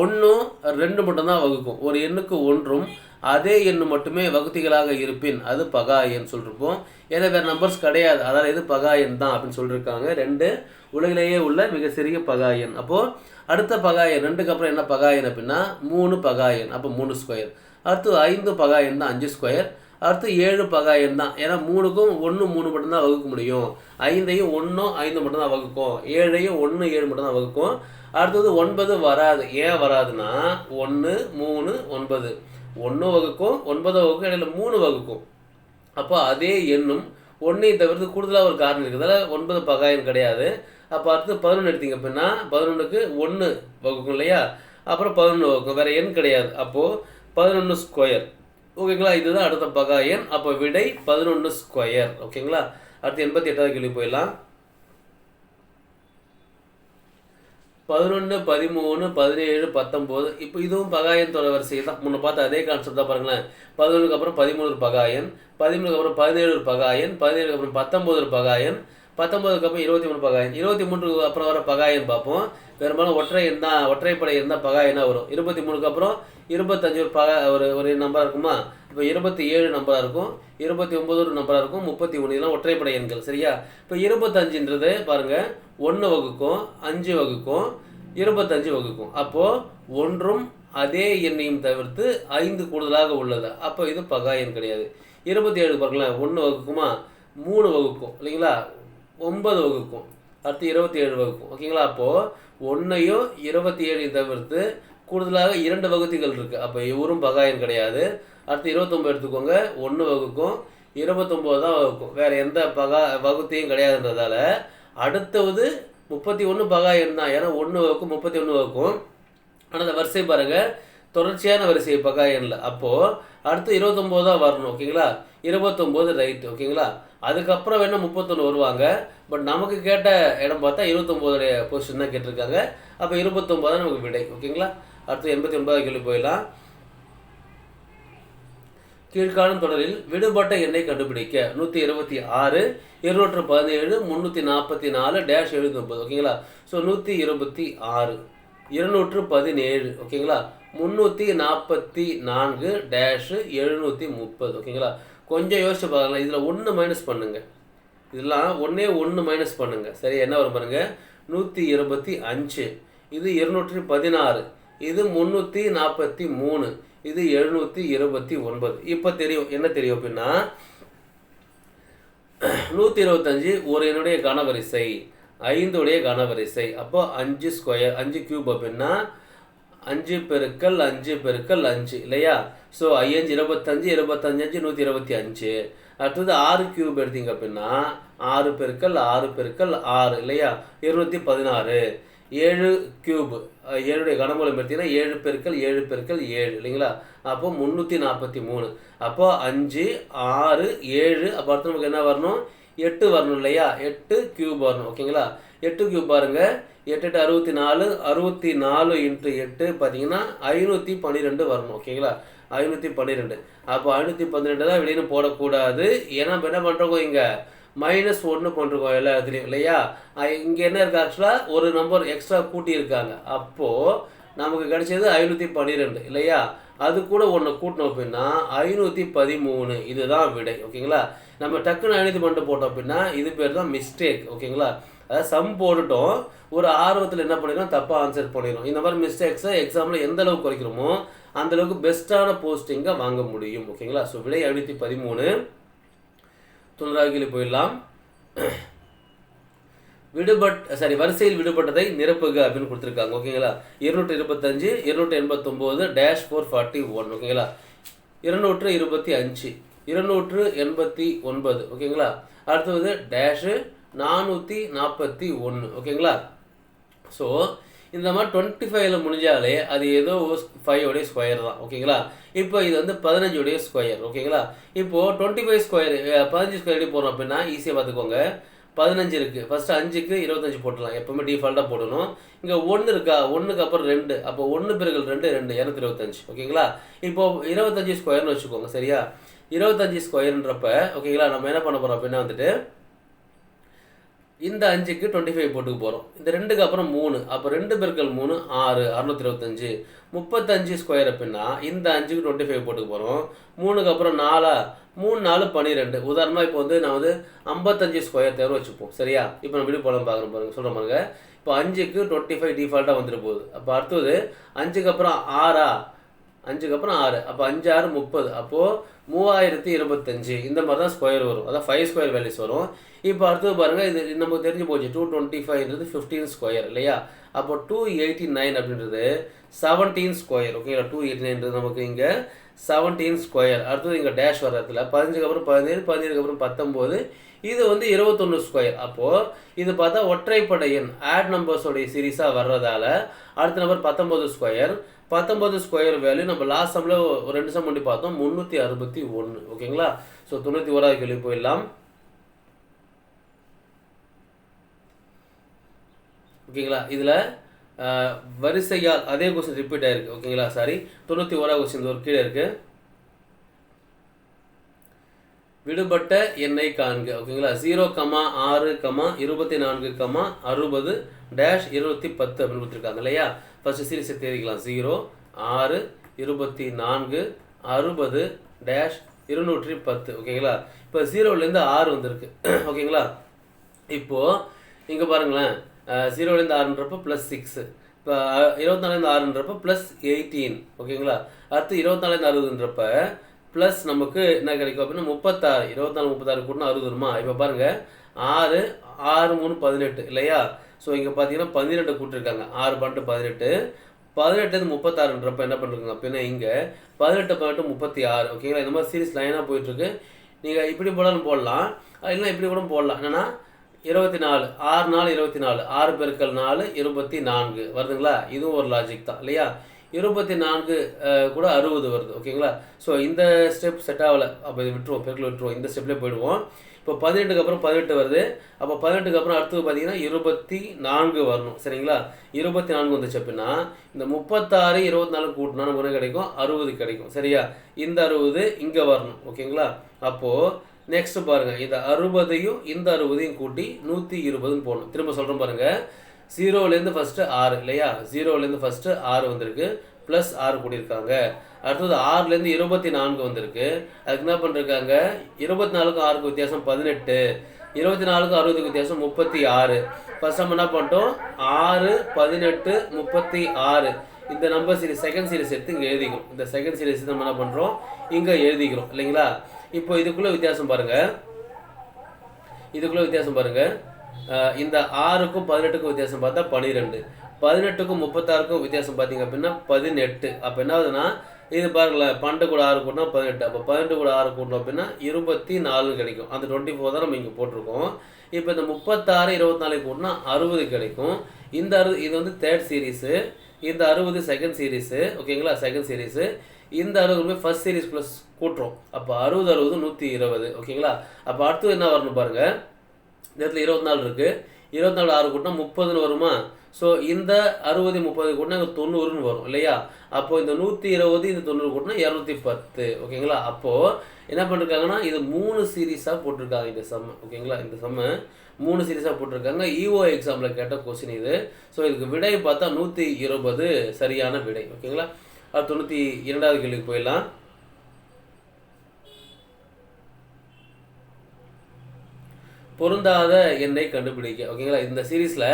1 2 மட்டும்தான் வகுக்கும். ஒரு எண்ணுக்கு 1ம் அதே எண்ணு மட்டுமே வகுத்திகளாக இருப்பின் அது பகா எண் சொல்லிருப்போம். ஏன்னா வேறு நம்பர்ஸ் கிடையாது, அதாவது இது பகா எண் தான் அப்படின்னு சொல்லியிருக்காங்க. 2 உலகிலேயே உள்ள மிக சிறிய பகா எண். அப்போது அடுத்த பகா எண் 2க்கு அப்புறம் என்ன பகா எண் அப்படின்னா 3 பகா எண், அப்போ 3 ஸ்கொயர். அடுத்து 5 பகா எண் தான், 5 ஸ்கொயர். அடுத்து 7 பகா எண் தான், ஏன்னா 3க்கும் 1 3 மட்டும்தான் வகுக்க முடியும். 5ஐயும் 1 5 மட்டும்தான் வகுக்கும். 7ஐயும் 1 7 மட்டும்தான் வகுக்கும். அடுத்தது 9 வராது. ஏன் வராதுன்னா 1 3 9 1 வகுக்கும், 9 வகுக்கும், இடையில 3 வகுக்கும். அப்போ அதே எண்ணும் 1ஐயும் தவிர்த்து கூடுதலாக ஒரு காரணம் இருக்கிறதால 9 பகா எண் கிடையாது. அப்போ அடுத்து 11 எடுத்தீங்க அப்படின்னா 11க்கு 1 வகுக்கும் இல்லையா, அப்புறம் 11 வகுக்கும், வேறு எண் கிடையாது. அப்போது 11 ஸ்கொயர் ஓகேங்களா. இதுதான் அடுத்த பகா எண். அப்போ விடை 11 ஸ்கொயர் ஓகேங்களா. அடுத்து 88வது கேள்வி போயிடலாம். 11 13 17 19 இப்போ இதுவும் பகா எண் தொடர்வரிசை தான். முன்ன பார்த்து அதே கான்செப்ட் தான் பாருங்களேன். 11க்கு அப்புறம் 13 ஒரு பகா எண், 13க்கு அப்புறம் 17 ஒரு பகா எண், 17க்கு அப்புறம் 19 ஒரு பகா எண், 19க்கு அப்புறம் 23 பகா எண், 23க்கு அப்புறம் வர பகா எண் பார்ப்போம். பெரும்பாலும் ஒற்றை எண் தான், ஒற்றைப்படை எண் தான் பகா எண்ணாக வரும். 23க்கு அப்புறம் 25 ஒரு பகா ஒரு நம்பராக இருக்குமா. இப்போ 27 நம்பராக இருக்கும், 29 ஒரு நம்பராக இருக்கும், 31 இதெல்லாம் ஒற்றைப்படை எண்கள் சரியா. இப்போ 25ன்றது பாருங்கள் 1 வகுக்கும், 5 வகுக்கும், 25 வகுக்கும். அப்போது ஒன்றும் அதே எண்ணையும் தவிர்த்து 5 கூடுதலாக உள்ளது. அப்போ இது பகா எண் கிடையாது. 27 பாருங்களேன் 1 வகுக்குமா, 3 வகுக்கும் இல்லைங்களா, 9 வகுக்கும், அடுத்து 27 வகுக்கும். ஓகேங்களா? அப்போது 1ஐயும் 27ஐயும் தவிர்த்து கூடுதலாக 2 வகுத்திகள் இருக்குது. அப்போ இவரும் பகாயன் கிடையாது. அடுத்து 29 எடுத்துக்கோங்க, 1 வகுக்கும், 29 தான் வகுக்கும். வேறு எந்த வகுத்தையும் கிடையாதுன்றதால அடுத்தது 31 பகாயன் தான். ஏன்னா 1 வகுக்கும் 31 வகுக்கும். ஆனால் அந்த வரிசை பாருங்கள், தொடர்ச்சியான வரிசை பகாயனில். அப்போது அடுத்து 29 தான் வரணும். ஓகேங்களா? 29 ரைட்டு. ஓகேங்களா? அதுக்கப்புறம் வேணால் 31 வருவாங்க. பட் நமக்கு கேட்ட இடம் பார்த்தா 29 பொசிஷன் தான் கேட்டிருக்காங்க. அப்போ 29 தான் நமக்கு விடை. ஓகேங்களா? அடுத்து 89 கேள்வி போயிடலாம். கீழ்காணும் தொடரில் விடுபட்ட எண்ணை கண்டுபிடிக்க 126, 217, 344 டேஷ் 79. ஓகேங்களா? ஸோ 126, 217. ஓகேங்களா? 344 டேஷு 730. ஓகேங்களா? கொஞ்சம் யோசிச்சு பார்க்கலாம். இதில் 1 மைனஸ் பண்ணுங்கள். இதெல்லாம் 1 மைனஸ் பண்ணுங்கள். சரி, என்ன வரும் பாருங்கள். 125, இது 216, இது 343, இது 729. இப்போ தெரியும், என்ன தெரியும் அப்படின்னா 125 ஒரு என்னுடைய கனவரிசை, 5 உடைய கனவரிசை. அப்போ 5 ஸ்கொயர், 5 கியூப் அப்படின்னா 5 பெருக்கல் 5 பெருக்கல் 5 இல்லையா? ஸோ 5 25, 25 125. அடுத்தது 6 கியூப் எடுத்தீங்க அப்படின்னா 6 பெருக்கல் 6 பெருக்கல் 6 இல்லையா? 216. 7 கியூப், 7உடைய கனமூலம் எடுத்தீங்கன்னா 7 பெருக்கல் 7 பெருக்கல் 7 இல்லைங்களா? அப்போ 343. அப்போ 5 6 7. அப்போ அடுத்து நமக்கு என்ன வரணும்? 8 வரணும் இல்லையா? 8 கியூப் வரணும். ஓகேங்களா? 8 கியூப் பாருங்கள். 8 8 64, 64 × 8 பார்த்தீங்கன்னா 512 வரணும். ஓகேங்களா? 512. அப்போ 512 தான் வெளியே போடக்கூடாது. ஏன்னா இப்போ என்ன பண்ணுறோம், இங்கே -1 போட்டிருக்கோம் எல்லா இடத்துலையும் இல்லையா? இங்கே என்ன இருக்குது, ஆக்சுவலாக ஒரு நம்பர் எக்ஸ்ட்ரா கூட்டியிருக்காங்க. அப்போது நமக்கு கிடைச்சது 512 இல்லையா? அது கூட ஒன்று கூட்டணும் அப்படின்னா 513. இதுதான் விடை. ஓகேங்களா? நம்ம டக்குன்னு 512 போட்டோம் அப்படின்னா இது பேர் தான் மிஸ்டேக். ஓகேங்களா? அதாவது சம் போட்டுட்டோம், ஒரு ஆர்வத்தில் என்ன பண்ணிடும், தப்பாக ஆன்சர் பண்ணிடும். இந்த மாதிரி மிஸ்டேக்ஸை எக்ஸாமில் எந்த அளவுக்கு குறைக்கிறோமோ அந்தளவுக்கு பெஸ்ட்டான போஸ்டிங்கை வாங்க முடியும். ஓகேங்களா? ஸோ விடை 513. 9வது கேள்வி போயிடலாம். வரிசையில் விடுபட்டதை நிரப்புக அப்படின்னு கொடுத்துருக்காங்க. ஓகேங்களா? 225, 289 டேஷ் 441. ஓகேங்களா? 225, 289. ஓகேங்களா? அடுத்தது டேஷு 441. ஓகேங்களா? ஸோ இந்த மாதிரி 25ல் முடிஞ்சாலே அது ஏதோ 5 ஸ்கொயர் தான். ஓகேங்களா? இப்போ இது வந்து 15 ஸ்கொயர். ஓகேங்களா? இப்போது 25 ஸ்கொயர் 15 ஸ்கொயர் எப்படி போகிறோம் அப்படின்னா ஈஸியாக பார்த்துக்கோங்க. 15 இருக்குது, ஃபஸ்ட்டு 5க்கு 25 போட்டுடலாம். எப்போவுமே டிஃபால்ட்டாக போடணும். இங்கே 1 இருக்கா, 1க்கு அப்புறம் 2, அப்போ 1 பெருக்கல் 2 225. ஓகேங்களா? இப்போது 25 ஸ்கொயர்னு வச்சுக்கோங்க. சரியா? 25 ஸ்கொயர்ன்றப்ப ஓகேங்களா நம்ம என்ன பண்ண போகிறோம் அப்படின்னா வந்துட்டு இந்த 5க்கு 25 போட்டுக்க போகிறோம். இந்த 2க்கு அப்புறம் 3, அப்போ 2 பெருக்கல் 3 6, 625. 35 ஸ்கொயர் அப்படின்னா இந்த 5க்கு 25 போட்டுக்க போகிறோம். 3க்கு அப்புறம் 4, 3 4 12. உதாரணமாக இப்போ வந்து நான் வந்து 55 ஸ்கொயர் தேர்வு வச்சுப்போம். சரியா? இப்போ நம்ம வீடியோ போலாம் பார்க்குறோம் பாருங்கள், சொல்கிற பாருங்க. இப்போ 5க்கு 25 டிஃபால்ட்டாக வந்துட்டு போகுது. அப்போ அடுத்தது 5க்கு அப்புறம் 6, 5க்கு அப்புறம் 6, அப்போ 5 6 30. அப்போது 3025. இந்த மாதிரி தான் ஸ்கொயர் வரும். அதான் 5 ஸ்கொயர் வேல்யூஸ் வரும். இப்போ அடுத்தது பாருங்கள், இது நமக்கு தெரிஞ்சு போச்சு. 225ன்றது 15 ஸ்கொயர் இல்லையா? அப்போ 289 அப்படின்றது 17 ஸ்கொயர். ஓகேங்களா? 289ன்றது நமக்கு இங்கே 17 ஸ்கொயர். அடுத்தது இங்கே டேஷ் வர இடத்துல 15க்கு அப்புறம் 17, 17க்கு அப்புறம் 19. இது வந்து 21 ஸ்கொயர். அப்போது இது பார்த்தா ஒற்றைப்படை எண் ஆட் நம்பர்ஸோடைய சீரீஸாக வர்றதால அடுத்த நம்பர் 19 ஸ்கொயர். 19 ஸ்கொயர் வேல்யூ நம்ம லாஸ்ட் சம்மில் ஒரு 2 சம் பண்ணி பார்த்தோம், 361. ஓகேங்களா? ஸோ 91வது கேள்வி போயிடலாம். ஓகேங்களா? இதில் வரிசையால் அதே கொஸ்டின் ரிப்பீட் ஆகிருக்கு. ஓகேங்களா? சாரி, 91வது கொஸ்டின் ஒரு கீழே இருக்குது. விடுபட்ட எண்ணை காண்க. ஓகேங்களா? 0, 6, 24, 60 டேஷ் 210 அப்படின்னு கொடுத்துருக்காங்க இல்லையா? ஃபஸ்ட்டு சீரிஸை தேடிக்கலாம். 0, 6, 24, 60 டேஷ் 210. ஓகேங்களா? இப்போ 0லேருந்து 6 வந்திருக்கு. ஓகேங்களா? இப்போது இங்கே பாருங்களேன், 0லேருந்து 6ன்றப்போ +6. இப்போ 24லேருந்து 6ன்றப்போ +18. ஓகேங்களா? அடுத்து 24லேருந்து 60ன்றப்ப ப்ளஸ் நமக்கு என்ன கிடைக்கும் அப்படின்னா 36. 24 36 கூட்டினா 60 வருமா? இப்போ பாருங்கள், 6 6 3 18 இல்லையா? ஸோ இங்கே பார்த்தீங்கன்னா 12 கூட்டிருக்காங்க. 6 12 18 18 36ன்றப்ப என்ன பண்ணுறீங்க அப்படின்னா இங்கே 18 18 36 ஓகேங்களா? இந்த மாதிரி சீரிஸ் லைனாக போயிட்டுருக்கு. நீங்கள் இப்படி போடாலும் போடலாம், இல்லைனா இப்படி கூட போடலாம். என்னென்னா 24 6 4 24 6 பெருக்கல் 4 24 வருதுங்களா? இதுவும் ஒரு லாஜிக் தான் இல்லையா? 24 கூட 60 வருது ஓகேங்களா? ஸோ இந்த ஸ்டெப் செட் ஆகலை, அப்போ இது விட்டுருவோம், பெருக்கில் விட்டுருவோம், இந்த ஸ்டெப்லேயே போயிடுவோம். இப்போ 18க்கு அப்புறம் 18 வருது. அப்போ 18க்கு அப்புறம் அடுத்தது பார்த்தீங்கன்னா 24 வரணும் சரிங்களா? 24 வந்துச்சு அப்படின்னா இந்த 36 24 கூட்டினா நமக்கு என்ன கிடைக்கும்? 60 கிடைக்கும் சரியா? இந்த 60 இங்கே வரணும் ஓகேங்களா? அப்போது நெக்ஸ்ட் பாருங்கள், இந்த 60ஐயும் இந்த 60ஐயும் கூட்டி 120ன்னு போடணும். திரும்ப சொல்கிறேன் பாருங்கள், 0லேருந்து ஃபஸ்ட்டு 6 இல்லையா? 0லேருந்து ஃபஸ்ட்டு 6 வந்திருக்கு, ப்ளஸ் 6 கூட்டியிருக்காங்க. அடுத்தது 6லேருந்து 24 வந்திருக்கு. அதுக்கு என்ன பண்ணிருக்காங்க? 24க்கும் 6க்கும் வித்தியாசம் 18, 24க்கும் 60க்கு வித்தியாசம் 36. ஃபஸ்ட் நம்ம என்ன பண்ணிட்டோம்? 6 18 36 இந்த நம்பர் சீரிஸ் செகண்ட் சீரிஸ் எடுத்து இங்கே எழுதிக்கிறோம். இந்த செகண்ட் சீரிஸ் நம்ம என்ன பண்ணுறோம்? இங்கே எழுதிக்கிறோம் இல்லைங்களா? இப்போ இதுக்குள்ளே வித்தியாசம் பாருங்கள், இதுக்குள்ளே வித்தியாசம் பாருங்கள். இந்த 6க்கும் 18க்கும் வித்தியாசம் பார்த்தா 12, 18க்கும் 36க்கும் வித்தியாசம் பார்த்தீங்க அப்படின்னா 18. அப்போ என்ன ஆகுதுன்னா இது பாருங்களேன், 12 கூட 6 கூட்டினா 18, அப்போ 12 கூட 6 கூட்டணும் அப்படின்னா 24 கிடைக்கும். அந்த 24 தான் நம்ம இங்கே போட்டிருக்கோம். இப்போ இந்த 36 24 கூட்டினா 60 கிடைக்கும். இந்த 60 இது வந்து தேர்ட் சீரீஸு, இந்த 60 செகண்ட் சீரீஸு ஓகேங்களா? Second series. இந்த 60 ஃபர்ஸ்ட் சீரீஸ் ப்ளஸ் கூட்டுறோம். அப்போ 60 60 120 ஓகேங்களா? அப்போ அடுத்தது என்ன வரணும் பாருங்கள், இந்த இடத்துல 24 இருக்குது, 24 6 கூட்டினா 30ன்னு வருமா? ஸோ இந்த 60 30 கூட்டினா இங்கே 90ன்னு வரும் இல்லையா? அப்போது இந்த 120 இந்த 90 கூட்டினா 210 ஓகேங்களா? அப்போது என்ன பண்ணிருக்காங்கன்னா இது 3 சீரீஸாக போட்டிருக்காங்க இந்த சம்மு ஓகேங்களா? இந்த சம்மு 3 சீரீஸாக போட்டிருக்காங்க. இஓ எக்ஸாமில் கேட்ட கொஸ்டின் இது. ஸோ இதுக்கு விடை பார்த்தா 120 சரியான விடை ஓகேங்களா? அது 92வது கேள்விக்கு போயிடலாம். பொருந்தாத எண்ணை கண்டுபிடிக்க ஓகேங்களா? இந்த சீரீஸில்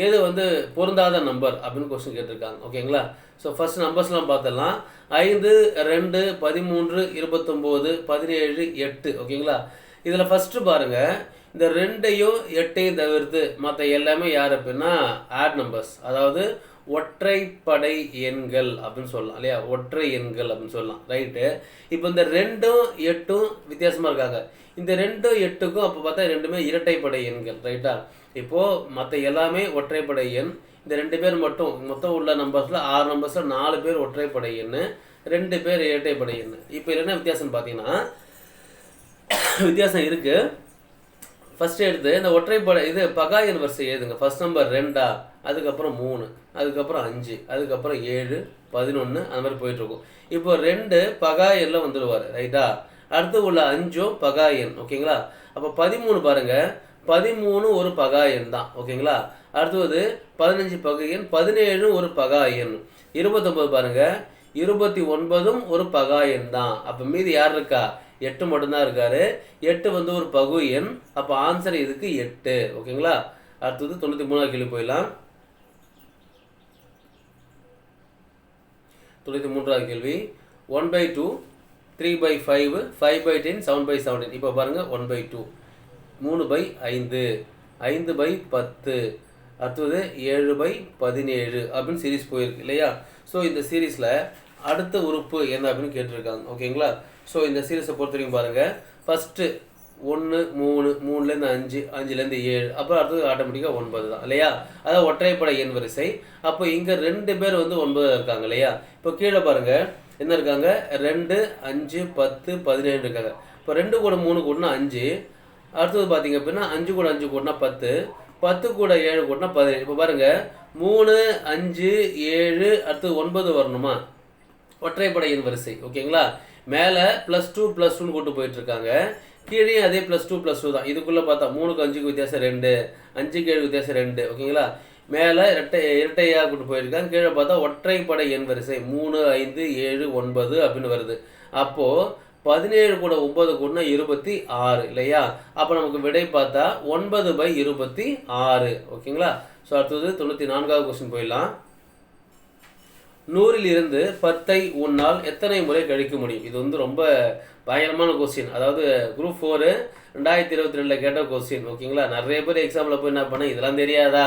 எது வந்து பொருந்தாத நம்பர் அப்படின்னு கொஸ்டின் கேட்டிருக்காங்க ஓகேங்களா? ஸோ ஃபர்ஸ்ட் நம்பர்ஸ்லாம் பார்த்துடலாம். 5 2 13 29 17 8 ஓகேங்களா? இதில் ஃபஸ்ட்டு பாருங்கள், இந்த 2ஐயும் 8ஐயும் தவிர்த்து மற்ற எல்லாமே யார் அப்படின்னா ஆட் நம்பர்ஸ், அதாவது ஒற்றைப்படை எண்கள் அப்படின்னு சொல்லலாம் இல்லையா? ஒற்றை எண்கள் அப்படின்னு சொல்லலாம் ரைட்டு. இப்போ இந்த 2ம் 8ம் வித்தியாசமாக இருக்காங்க. இந்த 2 8க்கும் அப்போ பார்த்தா ரெண்டுமே இரட்டைப்படை எண்கள் ரைட்டா? இப்போது மற்ற எல்லாமே ஒற்றைப்படை எண், இந்த 2 பேர் மட்டும் மொத்தம் உள்ள நம்பர்ஸில் 6 நம்பர்ஸில் 4 பேர் ஒற்றைப்படை எண், 2 பேர் இரட்டைப்படை எண். இப்போ இதில் என்ன வித்தியாசம் பார்த்தீங்கன்னா வித்தியாசம் இருக்குது. ஃபஸ்ட்டு எடுத்து இந்த ஒற்றைப்படை இது பகா எண் வரிசை எழுதுங்க. ஃபஸ்ட் நம்பர் 2, அதுக்கப்புறம் 3, அதுக்கப்புறம் 5, அதுக்கப்புறம் 7 11 அந்த மாதிரி போயிட்டுருக்கும். இப்போ 2 பகா எண்ணில் வந்துடுவார் ரைட்டா? அடுத்து உள்ள 5ம் பகா எண் ஓகேங்களா? அப்போ 13 பாருங்கள், 13 ஒரு பகா எண் தான் ஓகேங்களா? அடுத்தது 15 பகா எண், 17 ஒரு பகா எண், 29 பாருங்கள், 29ம் ஒரு பகா எண் தான். அப்போ மீதி யார் இருக்கா? 8 மட்டும்தான் இருக்காரு. 8 வந்து ஒரு பகு எண். அப்போ ஆன்சர் இதுக்கு 8 ஓகேங்களா? அடுத்தது 93வது கேள்வி போயிடலாம். 93வது கேள்வி 1/2 3/5 5/10 7/17. இப்போ பாருங்கள் 1/2 3/5 5/10 அடுத்தது 7/17 அப்படின்னு சீரீஸ் போயிருக்கு இல்லையா? ஸோ இந்த சீரீஸில் அடுத்த உறுப்பு என்ன அப்படின்னு கேட்டிருக்காங்க ஓகேங்களா? ஸோ இந்த சீரீஸை பொறுத்த வரைக்கும் பாருங்கள், ஃபஸ்ட்டு 1 3 3லேருந்து 5 5லேருந்து 7 அப்புறம் அடுத்தது ஆட்டோமேட்டிக்காக 9 தான் இல்லையா? அதாவது ஒற்றைப்படை எண் வரிசை. அப்போ இங்கே 2 பேர் வந்து 9 இருக்காங்க இல்லையா? இப்போ கீழே பாருங்கள் என்ன இருக்காங்க? 2 5 10 17 இருக்காங்க. இப்போ 2 கூட 3 கூட்டினா 5, அடுத்தது பார்த்தீங்க அப்படின்னா 5 கூட 5 கூட்டினா 10, 10 கூட 7 கூட்டினா 17. இப்போ பாருங்கள் 3 5 7 அடுத்தது 9 வரணுமா? ஒற்றைப்படை எண் வரிசை ஓகேங்களா? மேலே +2 +2ன்னு கூட்டு போயிட்டுருக்காங்க, கீழே அதே +2 தான். இதுக்குள்ளே பார்த்தா 3க்கு 5க்கு வித்தியாசம் 2, 5க்கு 7 வித்தியாசம் 2 ஓகேங்களா? மேலே இரட்டையாக கூட்டு போயிருக்காங்க, கீழே பார்த்தா ஒற்றைப்படை எண் வரிசை 3 5 7 9 அப்படின்னு வருது. அப்போது 17 கூட 9 கூட்டினா 26 இல்லையா? அப்போ நமக்கு விடை பார்த்தா 9/26 ஓகேங்களா? ஸோ அடுத்தது 94வது கொஸ்டின் போயிடலாம். 100ல் இருந்து 10ஐ உன்னால் எத்தனை முறை கழிக்க முடியும்? இது வந்து ரொம்ப பயங்கரமான கொஸ்டின். அதாவது குரூப் 4 2022 கேட்ட கொஸ்டின். ஓகேங்களா? நிறைய பேர் எக்ஸாமில் போய் என்ன பண்ண, இதெல்லாம் தெரியாதா,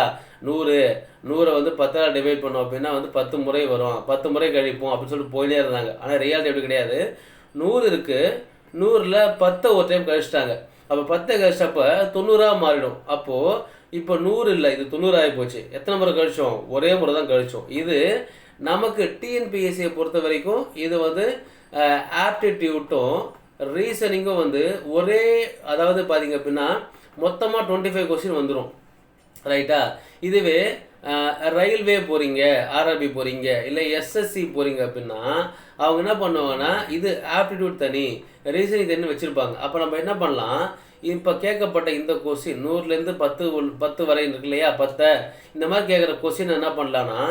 100 வந்து 10ஆல் டிவைட் பண்ணோம் அப்படின்னா வந்து 10 முறை வரும், 10 முறை கழிப்போம் அப்படின்னு சொல்லிட்டு போயினே இருந்தாங்க. ஆனால் ரியாலிட்டி எப்படி கிடையாது. 100 இருக்குது, 100ல் 10 ஒரு டைம் கழிச்சிட்டாங்க. அப்போ 10 கழிச்சப்போ 90ஆக மாறிடும். அப்போது இப்போ 100 இல்லை, இது 90 ஆகி போச்சு. எத்தனை முறை கழிச்சோம்? ஒரே முறை தான் கழிச்சோம். இது நமக்கு டிஎன்பிஎஸ்சியை பொறுத்த வரைக்கும் இது வந்து ஆப்டிடியூட்டும் ரீசனிங்கும் வந்து ஒரே, அதாவது பார்த்தீங்க அப்படின்னா மொத்தமாக 25 கொஸ்டின் வந்துடும். ரைட்டா? இதுவே ரயில்வே போகிறீங்க, ஆர்ஆர்பி போகிறீங்க, இல்லை எஸ்எஸ்சி போகிறீங்க அப்படின்னா அவங்க என்ன பண்ணுவாங்கன்னா இது ஆப்டிடியூட் தனி, ரீசனிங் தனி வச்சுருப்பாங்க. அப்போ நம்ம என்ன பண்ணலாம், இப்போ கேட்கப்பட்ட இந்த கொஸ்டின் 100லேருந்து 10 வரை இருக்கு இல்லையா, 10 இந்த மாதிரி கேட்குற கொஸ்டின் என்ன பண்ணலான்னா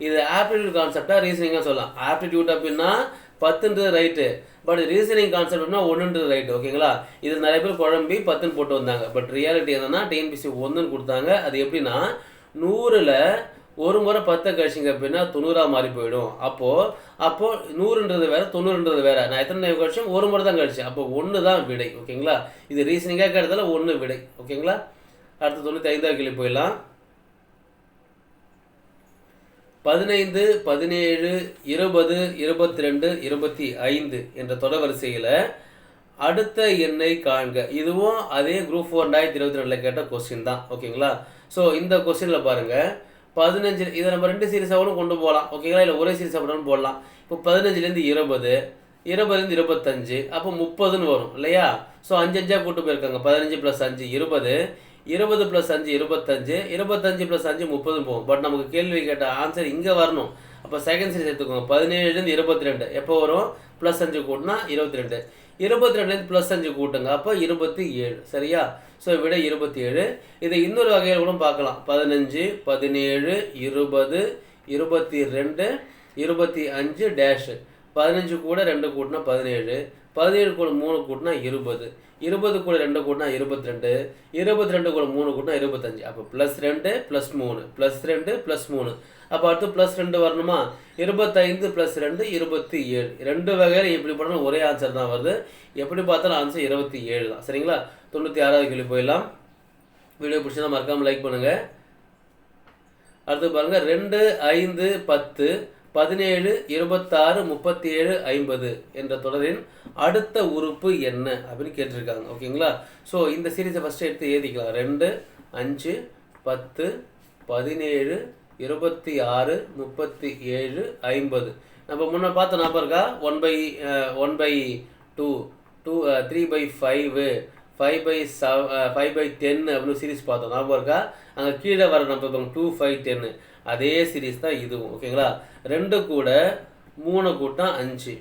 இது ஆப்டிடியூட் கான்செப்டாக ரீசனிங்காக சொல்லலாம். ஆப்டிடியூட் அப்படின்னா 10ன்றது ரைட்டு, பட் ரீசனிங் கான்செப்ட்னா 1ன்றது ரைட்டு. ஓகேங்களா? இது நிறைய பேர் குழம்பி 10ன்னு போட்டு வந்தாங்க. பட் ரியாலிட்டி என்னன்னா டிஎன்பிசி 1ன்னு கொடுத்தாங்க. அது எப்படின்னா 100ல் ஒரு முறை 10 கழிச்சிங்க அப்படின்னா 90ஆக மாறி போயிடும். அப்போது 100ன்றது வேறு, 90ன்றது வேறு. நான் எத்தனை டைம் கழிச்சேன்? ஒரு முறை தான் கழிச்சேன். அப்போ 1 தான் விடை. ஓகேங்களா? இது ரீசனிங்காக கேட்டதால 1 விடை. ஓகேங்களா? அடுத்து 95ஆவது கேள்வி போயிடலாம். 15, 17, 20, 22, 25 என்ற தொடர் வரிசையில் அடுத்த எண்ணை காண்க. இதுவும் அதே குரூப் 4 2022 கேட்ட கொஸ்டின் தான். ஓகேங்களா? ஸோ இந்த கொஸ்டினில் பாருங்கள், 15 இதை நம்ம 2 சீரிஸாகவும் கொண்டு போகலாம். ஓகேங்களா? இல்லை ஒரே சீரிஸாக பண்ணாலும் போடலாம். இப்போ 15லேருந்து 20, 20லேருந்து 25, அப்போ 30ன்னு வரும் இல்லையா? ஸோ 5 5ஆக கூட்டு போயிருக்காங்க. 15 + 5 20, 20 + 5 25, 25 + 5 30 போகும். பட் நமக்கு கேள்வி கேட்ட ஆன்சர் இங்கே வரணும். அப்போ செகண்ட் சீரிஸ் எடுத்துக்கோங்க. 17லேருந்து 22 எப்போ வரும்? +5 கூட்டினா 22, 22லேருந்து +5 கூட்டுங்க, அப்போ 27. சரியா? ஸோ விட 27. இதை இன்னொரு வகையில் கூட பார்க்கலாம். 15, 17, 20, 22, 25 டேஷ். 15 கூட 2 கூட்டினா 17, 17 கூட 3 கூட்டினா 20, 20 கூட 2 கூட்டினா 22, 22 கூட 3 கூட்டினா 25. அப்போ +2 +3 +2 +3. அப்போ அடுத்து +2 வரணுமா? 25 + 2 27. 2 வகையில் எப்படி பண்ணாலும் ஒரே ஆன்சர் தான் வருது. எப்படி பார்த்தாலும் ஆன்சர் 27 தான். சரிங்களா? 96வது கேள்வி போயிடலாம். வீடியோ பிடிச்சா மறக்காமல் லைக் பண்ணுங்கள். அடுத்து பாருங்கள், 2, 5, 10, 17, 26, 37, 50 என்ற தொடரின் அடுத்த உறுப்பு என்ன அப்படின்னு கேட்டிருக்காங்க. ஓகேங்களா? ஸோ இந்த சீரீஸை ஃபஸ்ட்டு எடுத்து எழுதிக்கலாம். 2, 5, 10, 17, 26, 37, 50. நம்ம முன்னே பார்த்த ஞாபகம் இருக்கா? 1/2, 3/5, 5/10 அப்படின்னு சீரீஸ் பார்த்தோம். ஞாபகம் இருக்கா? அங்கே கீழே வர நம்ம 2, 5, 10 அதே சீரீஸ் தான் இதுவும். ஓகேங்களா? 2 கூட 3 கூட்டினா 5,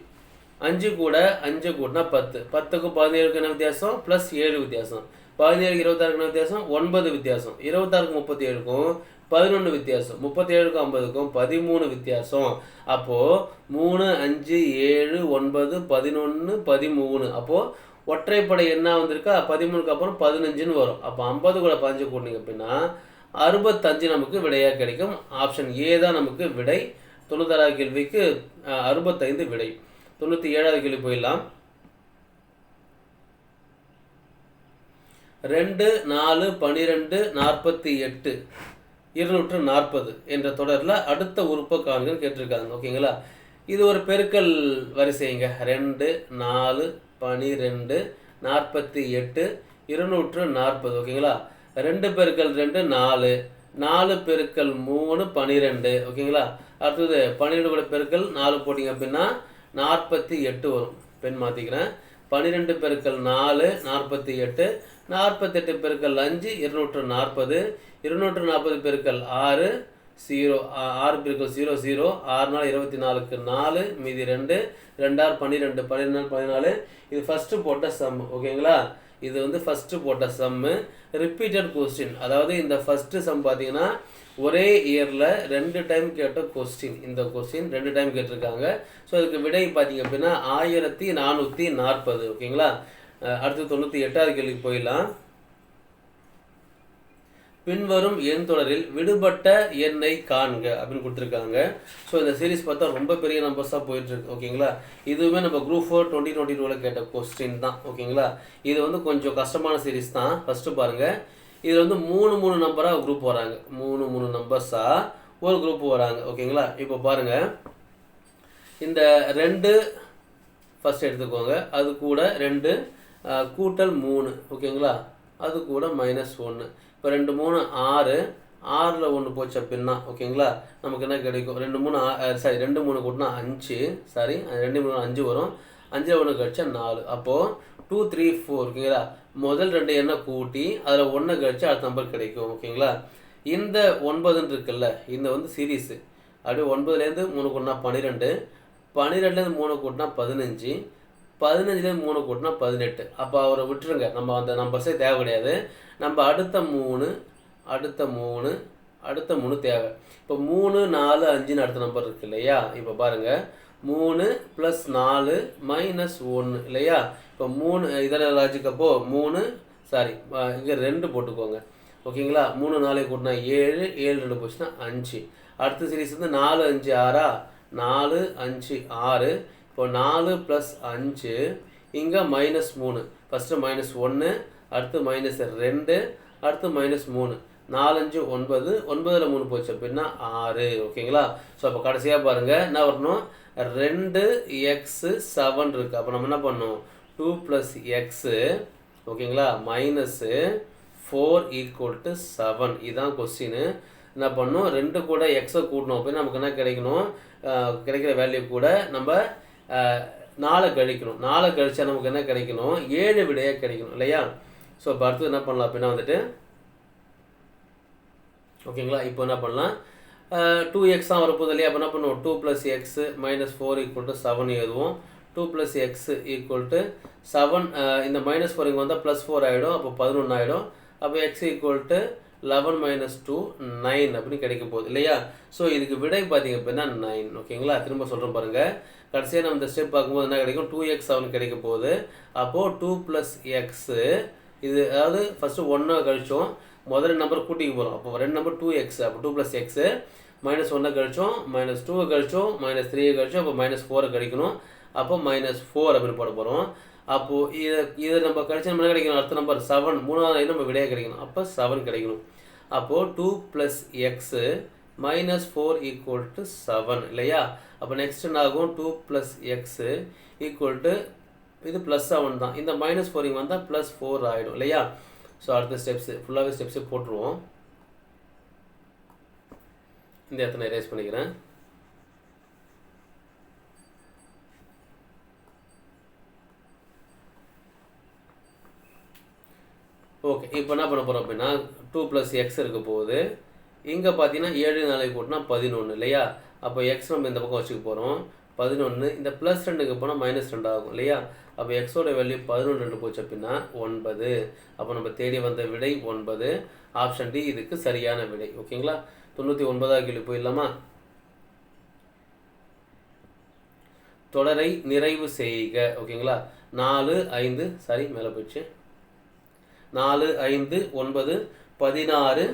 5 கூட 5 கூட்டினா 10, 10க்கும் 17க்கும் என்ன வித்தியாசம்? +7 வித்தியாசம். 17க்கு 26க்கு என்ன வித்தியாசம்? 9 வித்தியாசம். 26க்கு 37க்கும் 11 வித்தியாசம். 37க்கும் 50க்கும் 13 வித்தியாசம். அப்போது 3, 5, 7, 9, 11, 13. அப்போது ஒற்றைப்படை என்ன வந்திருக்கா? 13க்கு அப்புறம் 15ன்னு வரும். அப்போ 50 கூட 15 கூட்டினீங்க அப்படின்னா 65 நமக்கு விடையாக கிடைக்கும். ஆப்ஷன் ஏ தான் நமக்கு விடை. 96வது கேள்விக்கு 65 விடை. 97வது கேள்வி போயிடலாம். 2, 4, 12, 48, 240 என்ற தொடரில் அடுத்த உறுப்பை காண்கன்னு கேட்டிருக்காங்க. ஓகேங்களா? இது ஒரு பெருக்கல் வரிசைங்க. 2, 4, 12, 48, 240. ஓகேங்களா? 2 × 2 4, 4 × 3 12. ஓகேங்களா? அடுத்தது 12 கூட பெருக்கல் 4 போட்டிங்க அப்படின்னா 48 வரும். பெண் மாற்றிக்கிறேன். 12 × 4 48, 48 × 5 240, 240 × 6 0, 6 × 0 0, 6 4 24க்கு 4 மீதி 2, 2 6 12, 12 14. இது ஃபஸ்ட்டு போட்ட சம். ஓகேங்களா? இது வந்து ஃபஸ்ட்டு போட்ட சம்மு. ரிப்பீட்டட் கொஸ்டின், அதாவது இந்த ஃபஸ்ட்டு சம் பார்த்தீங்கன்னா ஒரே இயரில் 2 டைம் கேட்ட கொஸ்டின். இந்த கொஸ்டின் 2 டைம் கேட்டிருக்காங்க. ஸோ இதுக்கு விடை பார்த்தீங்க அப்படின்னா 1440. ஓகேங்களா? அடுத்து 98வது கேள்விக்கு போயிடலாம். பின்வரும் எண் தொடரில் விடுபட்ட எண்ணை காண்க அப்படின்னு கொடுத்துருக்காங்க. ஸோ இந்த சீரீஸ் பார்த்தா ரொம்ப பெரிய நம்பர்ஸாக போயிட்டுருக்கு. ஓகேங்களா, இதுவுமே நம்ம குரூப் 4 2022 கேட்ட கொஸ்டின் தான். ஓகேங்களா, இது வந்து கொஞ்சம் கஷ்டமான சீரீஸ் தான். ஃபஸ்ட்டு பாருங்கள், இதில் வந்து 3 நம்பராக குரூப் வராங்க. 3 நம்பர்ஸாக ஒரு குரூப் வராங்க. ஓகேங்களா, இப்போ பாருங்கள், இந்த 2 ஃபஸ்ட் எடுத்துக்கோங்க, அது கூட 2 கூட்டல் 3. ஓகேங்களா, அது கூட -1. இப்போ 2 3 6, 6ல் 1 போச்சு அப்படின்னா ஓகேங்களா நமக்கு என்ன கிடைக்கும்? 2 3 கூட்டினா 5, சாரி 2 3 5 வரும். 5ல் 1 கழிச்சா 4. அப்போது 2 3 4. ஓகேங்களா, முதல் 2 எண்ணை கூட்டி அதில் 1 கழிச்சா அடுத்த நம்பர் கிடைக்கும். ஓகேங்களா, இந்த 9 இருக்குல்ல, இந்த வந்து சீரீஸு. அப்படியே 9லேருந்து 3 கூட்டினா 12, 12லேருந்து 3 கூட்டினா 15, 15லேருந்து 3 கூட்டினா 18. அப்போ அவரை விட்டுருங்க, நம்ம அந்த நம்பர்ஸே தேவை கிடையாது. நம்ம அடுத்த 3 அடுத்த 3 தேவை. இப்போ 3 4 5ன்னு அடுத்த நம்பர் இருக்குது இல்லையா? இப்போ பாருங்கள், 3 + 4 -1 இல்லையா? இப்போ 3 இதெல்லாம் லாஜிக். அப்போது 3 சாரி இங்கே 2 போட்டுக்கோங்க. ஓகேங்களா, 3 4 கூட்டினா 7, 7 2 போச்சுன்னா 5. அடுத்த சீரீஸ் வந்து 4 5 6, 4 5 6. இப்போ 4 + 5, இங்கே -3. ஃபஸ்ட்டு -1, அடுத்து -2, அடுத்து -3. 4 5 9, 9ல் 3 போச்சு அப்படின்னா 6. ஓகேங்களா, ஸோ அப்போ கடைசியாக பாருங்கள் என்ன வரணும்? 2x 7 இருக்குது. அப்போ நம்ம என்ன பண்ணணும்? 2 + x ஓகேங்களா -4 = 7. இதுதான் கொஸ்டின். என்ன பண்ணணும்? 2 கூட எக்ஸை கூட்டணும். அப்போ நமக்கு என்ன கிடைக்கணும்? கிடைக்கிற வேல்யூ கூட நம்ம 4 கழிக்கணும். 4 கழிச்சா நமக்கு என்ன கிடைக்கணும்? 7 விடையாக கிடைக்கணும் இல்லையா? ஸோ இப்போ அடுத்து என்ன பண்ணலாம் அப்படின்னா வந்துட்டு ஓகேங்களா, இப்போ என்ன பண்ணலாம்? 2x தான் வரப்போகுது இல்லையா? அப்போ என்ன பண்ணுவோம்? 2 + x -4 = 7 எழுதுவோம். 2 + x = 7. இந்த -4 இங்கே வந்தால் +4 ஆகிடும். அப்போ 11 ஆகிடும். அப்போ x = 11 - 2 9 அப்படின்னு கிடைக்க போகுது இல்லையா? ஸோ இதுக்கு விடை பார்த்தீங்க அப்படின்னா 9. ஓகேங்களா, திரும்ப சொல்கிறேன் பாருங்கள். கடைசியாக நம்ம இந்த ஸ்டெப் பார்க்கும்போது என்ன கிடைக்கும்? 2x 7 கிடைக்க போகுது. அப்போது 2 + x இது, அதாவது ஃபஸ்ட்டு 1 கழிச்சோம், முதல் நம்பர் கூட்டிக்கு போகிறோம். அப்போ 2 நம்பர் 2x. அப்போ 2 + x -1 கழிச்சோம், -2 கழிச்சோம், -3 கழிச்சோம், அப்போ -4 கழிக்கணும். அப்போ -4 அப்படின்னு போட போகிறோம். அப்போது இதை நம்ம கழிச்சா நம்ம என்ன கிடைக்கணும்? அடுத்த நம்பர் 7, 3வது நம்ம விடையாக கிடைக்கணும். அப்போ 7 கிடைக்கணும். அப்போது 2 + x -4 = 7 இல்லையா? அப்போ நெக்ஸ்ட் என்ன ஆகும்? 2 + x = இது +7 தான். இந்த -4 இங்கே வந்தால் +4 ஆகிடும் இல்லையா? ஸோ அடுத்த ஸ்டெப்ஸு ஃபுல்லாகவே ஸ்டெப்ஸு போட்டுருவோம். இந்த இடத்துல எரேஸ் பண்ணிக்கிறேன். ஓகே, இப்போ என்ன பண்ண போகிறோம் அப்படின்னா 2 + x இருக்க போகுது. இங்கே பார்த்தீங்கன்னா 7 4 கூட்டினா 11 இல்லையா? அப்போ x நம்ம இந்த பக்கம் வச்சுக்க போகிறோம். 11. இந்த +2க்கு போனால் -2 ஆகும் இல்லையா? அப்போ எக்ஸோட வேல்யூ 11 2 போச்சு அப்படின்னா 9. அப்போ நம்ம தேடி வந்த விடை 9. ஆப்ஷன் டி இதுக்கு சரியான விடை. ஓகேங்களா, 99வது கேள்வி போயிடலாமா? தொடரை நிறைவு செய்க. ஓகேங்களா, 4 5 சாரி மேலே போயிடுச்சு. 4 5 9 16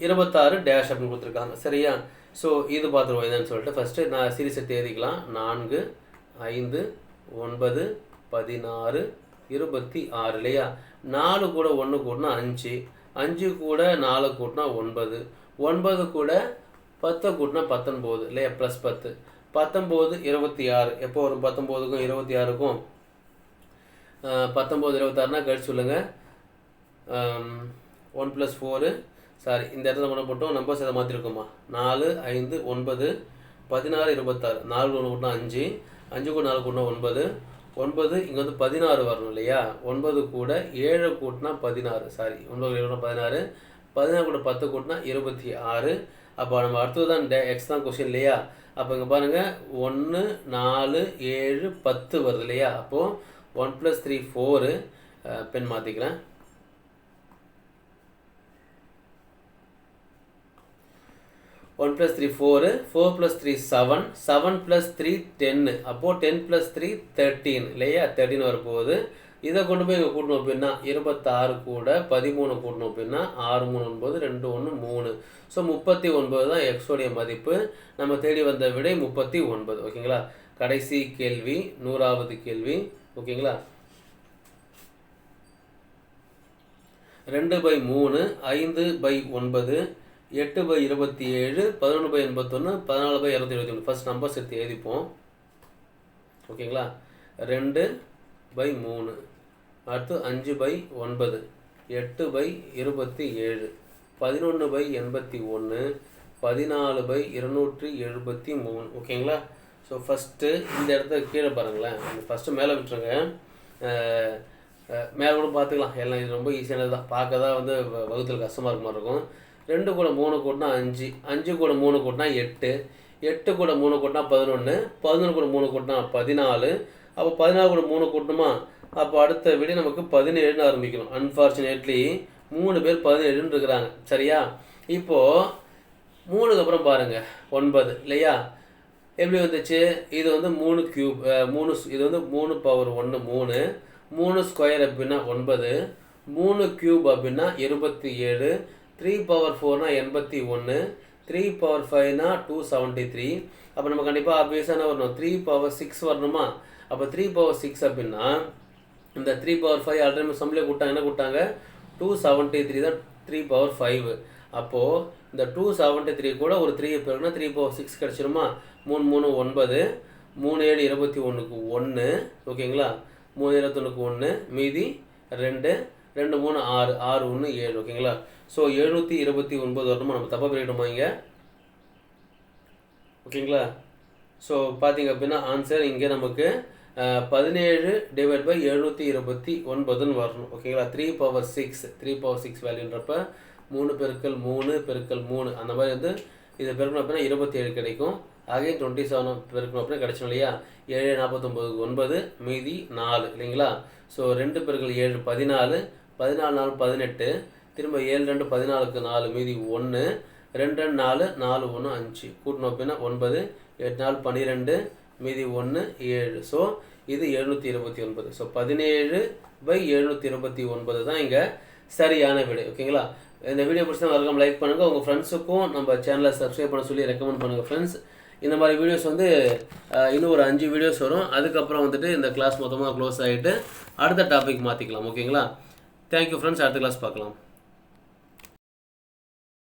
26 டேஷ் அப்படின்னு கொடுத்துருக்காங்க சரியா? ஸோ இது பார்த்துருவோம் என்னன்னு சொல்லிட்டு. ஃபஸ்ட்டு நான் சீரீஸை தேடிக்கலாம். 4 5 9 16 26 இல்லையா? 4 கூட 1 கூட்டினா 5, 5 கூட 4 கூட்டினா 9, 9 கூட 10 கூட்டினா 19 இல்லையா? +10, 19 26. எப்போ வரும் 19க்கும் 26க்கும்? 19 26னா கழிச்சு சொல்லுங்கள். 1 + 4 சாரி இந்த இடத்துல மட்டும் போட்டோம். நம்பர்ஸ் அதை மாற்றிருக்கோமா? 4 5 9 16 26. 4 1 கூட்டினா 5, 5 கூட 4 கூட்டினா 9, 9 இங்கே வந்து 16 வரணும் இல்லையா? 9 கூட 7 கூட்டினா 16. சாரி 9 7 16, 16 கூட 10 கூட்டினா 26. அப்போ நம்ம அடுத்தது தான் எக்ஸ் தான் கொஸ்டின் இல்லையா? அப்போ இங்கே பாருங்கள் 1 4 7 10 வருது இல்லையா? அப்போது 1 + 3 4. பென் மாற்றிக்கிறேன். 1 + 3 4, 4 + 3 7, 7 + 3 10. அப்போது 10 + 3 13 இல்லையா? 13 வரப்போகுது. இதை கொண்டு போய் இங்கே கூட்டணும் அப்படின்னா 26 கூட 13 கூட்டணும் அப்படின்னா 6 3 9 2 1 3. ஸோ 39 தான் எக்ஸோடைய மதிப்பு. நம்ம தேடி வந்த விடை 39. ஓகேங்களா. கடைசி கேள்வி 100வது கேள்வி. ஓகேங்களா. 2/3 5/9 8/27 11/81 14/221. ஃபர்ஸ்ட் நம்பர்ஸ் எடுத்து எழுதிப்போம். ஓகேங்களா. 2/3 அடுத்து 5/9 8/27 11/81 14/273. ஓகேங்களா. ஸோ ஃபஸ்ட்டு இந்த இடத்த கீழே பாருங்களேன். ஃபஸ்ட்டு மேலே விட்டுருங்க. மேலே கூட பார்த்துக்கலாம். எல்லாம் இது ரொம்ப ஈஸியானது தான். பார்க்க தான் வந்து வகுத்தில் கஷ்டமாக இருக்க மாதிரி இருக்கும். 2 கூட 3 கூட்டினா 5 5 கூட 3 கூட்டினா 8 8 கூட 3 கூட்டினா 11 11 கூட 3 கூட்டினா 14. அப்போ 14 கூட 3 கூட்டணுமா? அப்போ அடுத்த விட நமக்கு 17ன்னு ஆரம்பிக்கணும். அன்ஃபார்ச்சுனேட்லி 3 பேர் 17ன்னு இருக்கிறாங்க. சரியா. இப்போது 3க்கு அப்புறம் பாருங்கள் 9 இல்லையா. எப்படி வந்துச்சு? இது வந்து 3 கியூப் 3 இது வந்து 3 பவர் 1 3 3 ஸ்கொயர் அப்படின்னா 9 3 கியூப் அப்படின்னா 27 3 பவர் 4னா 81 3 பவர் 5னா 273. அப்போ நம்ம கண்டிப்பாக ஆப்வியஸான வரணும் 3 பவர் 6 வரணுமா? அப்போ 3 பவர் 6 அப்படின்னா இந்த 3 பவர் 5 ஆல்ரெடி சம்மில் கூட்டாங்க. என்ன கூட்டாங்க? 273 தான் 3 பவர் 5. அப்போது இந்த 273 கூட ஒரு 3 பேருக்குன்னா 3 பவர் 6 கிடச்சிருமா? 3 3 9 3 7 21க்கு 1. ஓகேங்களா. 3 21க்கு 1 மீதி 2 2 3 6 6 1 7. ஓகேங்களா. ஸோ 729 வரணுமா? நம்ம தப்பாக பிரிக்கணுமா இங்கே? ஓகேங்களா. ஸோ பார்த்தீங்க அப்படின்னா ஆன்சர் இங்கே நமக்கு 17/729 வரணும். ஓகேங்களா. 3 பவர் 6 வேல்யூன்றப்ப 3 பெருக்கல் 3 பெருக்கல் 3 அந்த மாதிரி வந்து இதை பெருக்கணும் அப்படின்னா 27 கிடைக்கும். ஆகவே 27 பெருக்கணும் அப்படின்னா கிடச்சோம் இல்லையா. 7 49 9 மீதி 4 இல்லைங்களா. ஸோ 2 பெருக்கல் 7 14 14 4 18 திரும்ப 7 2 14க்கு 4 மீதி 1 2 4 4 1 5 கூட்டணும் அப்படின்னா 9 8 4 12 மீதி 1 7. ஸோ இது 729. ஸோ 17/729 தான் இங்கே சரியான விடை. ஓகேங்களா. இந்த வீடியோ பிடிச்சா மறக்காம லைக் பண்ணுங்கள். உங்கள் ஃப்ரெண்ட்ஸுக்கும் நம்ம சேனலை சப்ஸ்கிரைப் பண்ண சொல்லி ரெக்கமெண்ட் பண்ணுங்கள் ஃப்ரெண்ட்ஸ். இந்த மாதிரி வீடியோஸ் வந்து இன்னும் ஒரு 5 வீடியோஸ் வரும். அதுக்கப்புறம் வந்துட்டு இந்த கிளாஸ் மொத்தமாக க்ளோஸ் ஆகிட்டு அடுத்த டாபிக் மாற்றிக்கலாம். ஓகேங்களா. Thank you friends. அடுத்த கிளாஸ் பார்க்கலாம்.